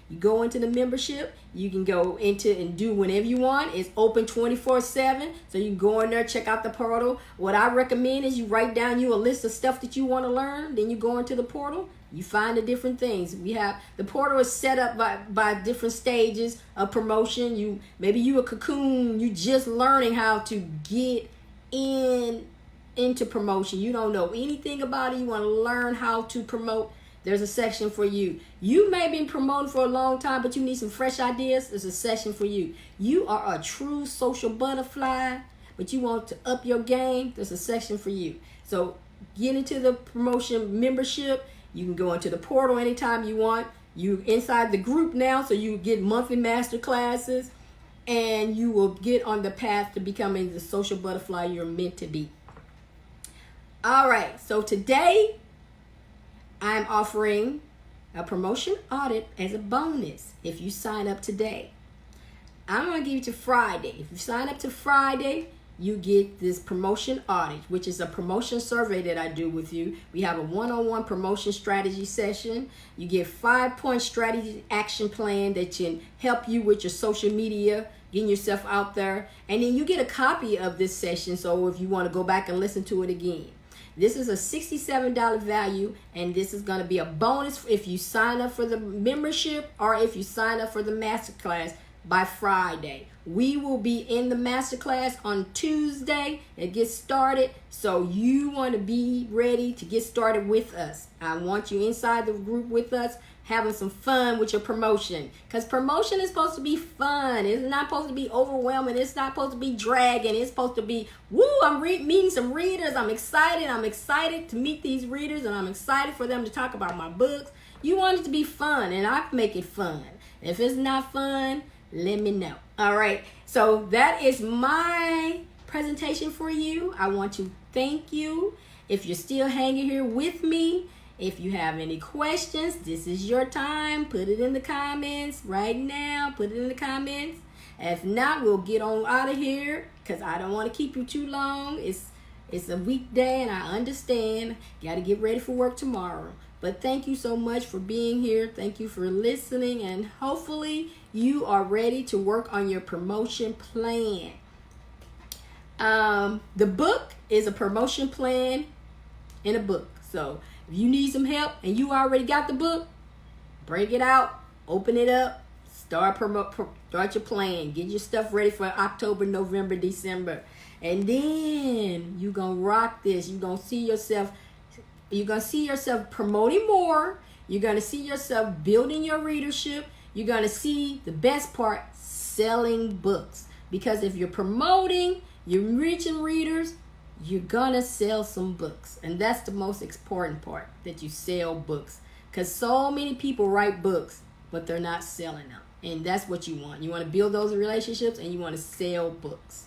You go into the membership, you can go into and do whenever you want. It's open 24/7, so you can go in there, check out the portal. What I recommend is you write down you a list of stuff that you want to learn, then you go into the portal, you find the different things. We have the portal is set up by different stages of promotion. Maybe you a cocoon, you just learning how to get into promotion. You don't know anything about it, you want to learn how to promote. There's a section for you. You may have been promoting for a long time, but you need some fresh ideas. There's a section for you. You are a true social butterfly, but you want to up your game. There's a section for you. So get into the promotion membership. You can go into the portal anytime you want. You inside the group now, so you get monthly master classes, and you will get on the path to becoming the social butterfly you're meant to be. All right, so today I'm offering a promotion audit as a bonus if you sign up today. I'm going to give you to Friday. If you sign up to Friday, you get this promotion audit, which is a promotion survey that I do with you. We have a one-on-one promotion strategy session. You get 5-point strategy action plan that can help you with your social media, getting yourself out there. And then you get a copy of this session, so if you want to go back and listen to it again. This is a $67 value, and this is going to be a bonus if you sign up for the membership or if you sign up for the masterclass by Friday. We will be in the masterclass on Tuesday. It gets started, so you want to be ready to get started with us. I want you inside the group with us, having some fun with your promotion, because promotion is supposed to be fun. It's not supposed to be overwhelming. It's not supposed to be dragging. It's supposed to be, woo, I'm meeting some readers. I'm excited to meet these readers, and I'm excited for them to talk about my books. You want it to be fun, and I make it fun. If it's not fun, let me know. All right, so that is my presentation for you. I want to thank you. If you're still hanging here with me, if you have any questions, this is your time. Put it in the comments right now. Put it in the comments. If not, we'll get on out of here, because I don't want to keep you too long. It's a weekday, and I understand. Got to get ready for work tomorrow. But thank you so much for being here. Thank you for listening, and hopefully you are ready to work on your promotion plan. The book is a promotion plan in a book. So if you need some help and you already got the book, break it out, open it up, start your plan, get your stuff ready for October, November, December, and then you're gonna rock this. You're gonna see yourself promoting more. You're gonna see yourself building your readership. You're gonna see the best part, selling books. Because if you're promoting, you're reaching readers, you're gonna sell some books. And that's the most important part, that you sell books. Because so many people write books, but they're not selling them. And that's what you want. You want to build those relationships, and you want to sell books.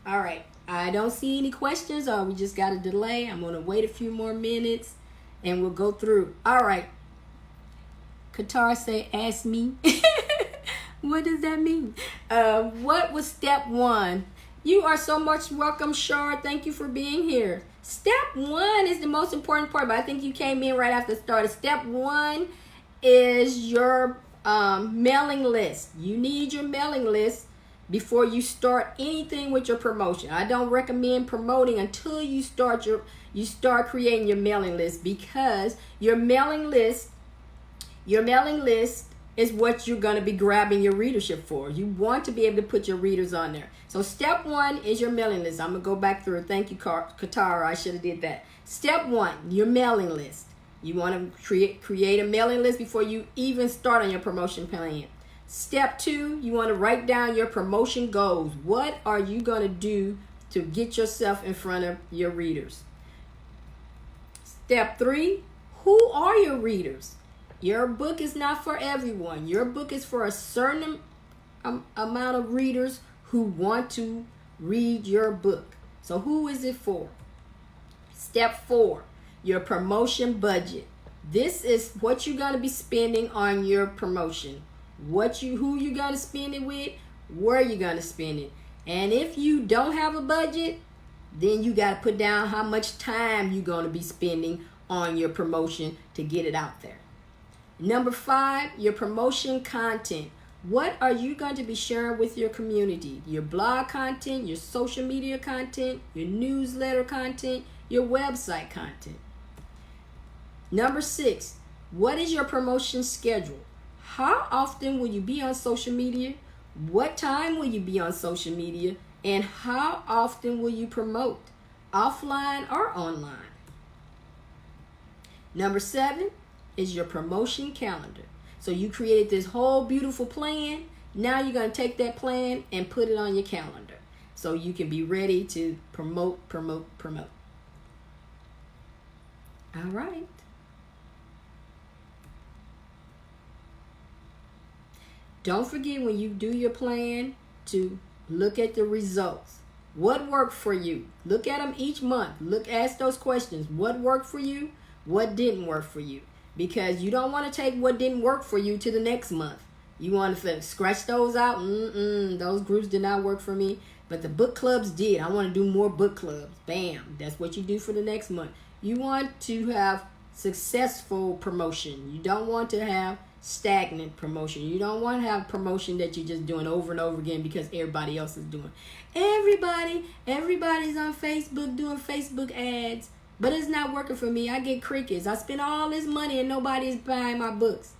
All right, I don't see any questions, or we just got a delay. I'm going to wait a few more minutes, and we'll go through. All right. Qatar say, ask me. What does that mean? What was step 1? You are so much welcome, Shar. Thank you for being here. Step 1 is the most important part, but I think you came in right after the start. Step 1 is your mailing list. You need your mailing list before you start anything with your promotion. I don't recommend promoting until you start creating your mailing list, because your mailing list is what you're going to be grabbing your readership for. You want to be able to put your readers on there. So step 1 is your mailing list. I'm going to go back through it. Thank you, Qatar. I should have did that. Step 1, your mailing list. You want to create a mailing list before you even start on your promotion plan. Step 2, you want to write down your promotion goals. What are you going to do to get yourself in front of your readers? Step 3, who are your readers? Your book is not for everyone. Your book is for a certain amount of readers who want to read your book. So who is it for? Step 4, your promotion budget. This is what you're going to be spending on your promotion. Who you're going to spend it with, where you're going to spend it. And if you don't have a budget, then you got to put down how much time you're going to be spending on your promotion to get it out there. Number 5, your promotion content. What are you going to be sharing with your community? Your blog content, your social media content, your newsletter content, your website content. Number 6, what is your promotion schedule? How often will you be on social media? What time will you be on social media? And how often will you promote, offline or online? Number 7 is your promotion calendar. So you created this whole beautiful plan. Now you're going to take that plan and put it on your calendar so you can be ready to promote. All right. Don't forget when you do your plan to look at the results. What worked for you? Look at them each month. Ask those questions. What worked for you? What didn't work for you? Because you don't want to take what didn't work for you to the next month. You want to scratch those out. Those groups did not work for me, but the book clubs did. I want to do more book clubs. Bam. That's what you do for the next month. You want to have successful promotion. You don't want to have stagnant promotion. You don't want to have promotion that you're just doing over and over again because everybody else is doing. Everybody's on Facebook doing Facebook ads. But it's not working for me. I get crickets. I spend all this money and nobody's buying my books.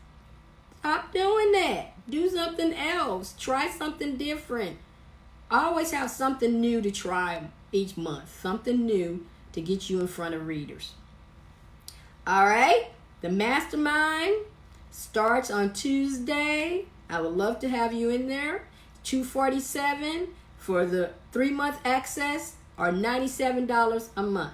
Stop doing that. Do something else. Try something different. I always have something new to try each month. Something new to get you in front of readers. All right. The mastermind starts on Tuesday. I would love to have you in there. $247 for the 3-month access or $97 a month.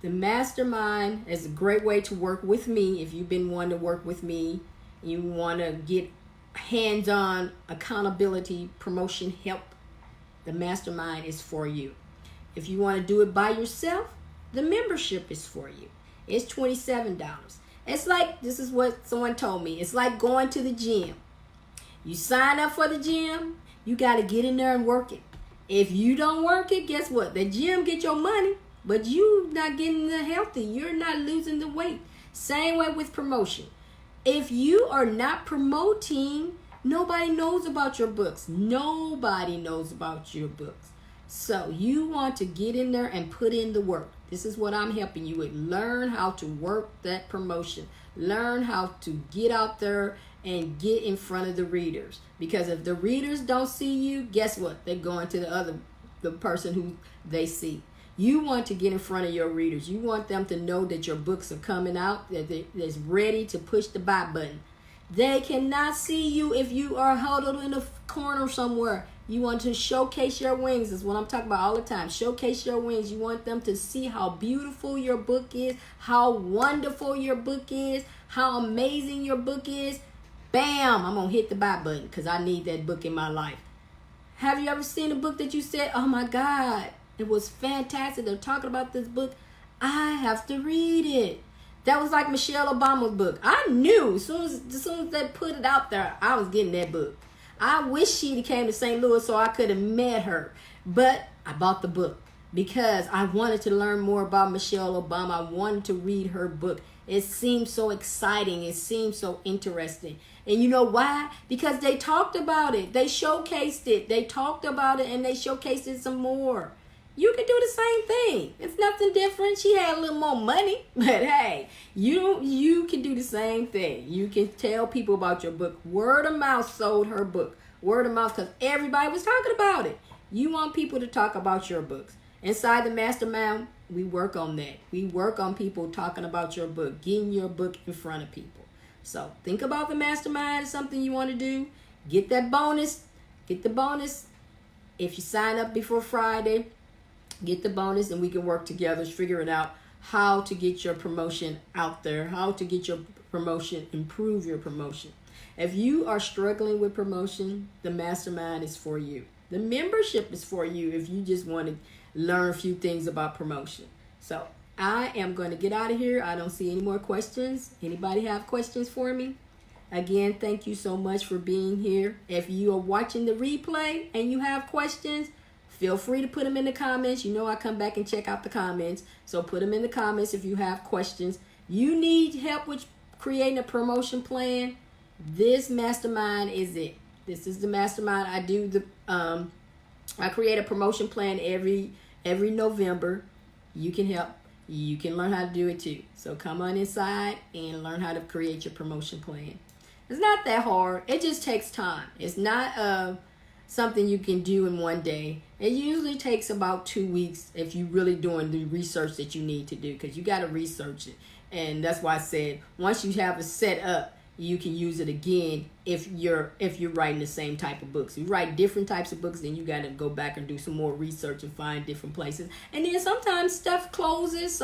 The mastermind is a great way to work with me. If you've been wanting to work with me, you want to get hands-on accountability, promotion help, the mastermind is for you. If you want to do it by yourself, the membership is for you. It's $27. It's like, this is what someone told me, it's like going to the gym. You sign up for the gym, you got to get in there and work it. If you don't work it, guess what? The gym get your money. But you not getting the healthy. You're not losing the weight. Same way with promotion. If you are not promoting, nobody knows about your books. Nobody knows about your books. So you want to get in there and put in the work. This is what I'm helping you with. Learn how to work that promotion. Learn how to get out there and get in front of the readers. Because if the readers don't see you, guess what? They're going to the person who they see. You want to get in front of your readers. You want them to know that your books are coming out, that they're ready to push the buy button. They cannot see you if you are huddled in a corner somewhere. You want to showcase your wings. That's what I'm talking about all the time. Showcase your wings. You want them to see how beautiful your book is, how wonderful your book is, how amazing your book is. Bam! I'm going to hit the buy button because I need that book in my life. Have you ever seen a book that you said, oh my God, it was fantastic. They're talking about this book. I have to read it. That was like Michelle Obama's book. I knew as soon as they put it out there, I was getting that book. I wish she came to St. Louis so I could have met her. But I bought the book because I wanted to learn more about Michelle Obama. I wanted to read her book. It seemed so exciting. It seemed so interesting. And you know why? Because they talked about it. They showcased it. They talked about it and they showcased it some more. You can do the same thing. It's nothing different. She had a little more money, but hey, you can do the same thing. You can tell people about your book. Word of mouth sold her book. Word of mouth because everybody was talking about it. You want people to talk about your books. Inside the mastermind, we work on that. We work on people talking about your book, getting your book in front of people. So think about the mastermind as something you want to do. Get that bonus. Get the bonus. If you sign up before Friday, get the bonus and we can work together figuring out how to get your promotion out there, how to get your promotion, improve your promotion. If you are struggling with promotion, the mastermind is for you. The membership is for you if you just want to learn a few things about promotion. So I am going to get out of here. I don't see any more questions. Anybody have questions for me? Again, thank you so much for being here. If you are watching the replay and you have questions, feel free to put them in the comments. You know I come back and check out the comments. So put them in the comments if you have questions. You need help with creating a promotion plan. This mastermind is it. This is the mastermind. I do the I create a promotion plan every November. You can help. You can learn how to do it too. So come on inside and learn how to create your promotion plan. It's not that hard. It just takes time. It's not something you can do in one day. It usually takes about 2 weeks if you're really doing the research that you need to do, because you got to research it. And that's why I said once you have it set up, you can use it again if you're writing the same type of books. If you write different types of books, then you got to go back and do some more research and find different places. And then sometimes stuff closes,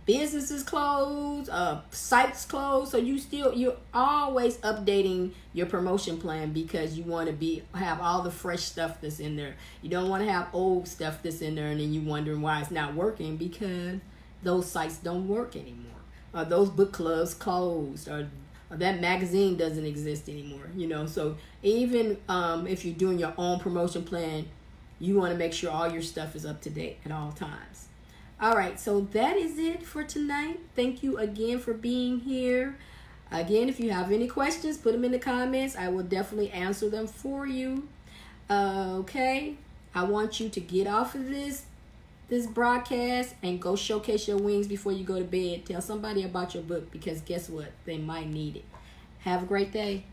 businesses close, sites close. So you're always updating your promotion plan because you want to have all the fresh stuff that's in there. You don't want to have old stuff that's in there and then you wondering why it's not working because those sites don't work anymore. Or those book clubs closed, or that magazine doesn't exist anymore. So even if you're doing your own promotion plan, you want to make sure all your stuff is up to date at all times. All right, so that is it for tonight. Thank you again for being here. Again, if you have any questions, put them in the comments. I will definitely answer them for you. Okay, I want you to get off of this broadcast and go showcase your wings before you go to bed. Tell somebody about your book because guess what? They might need it. Have a great day.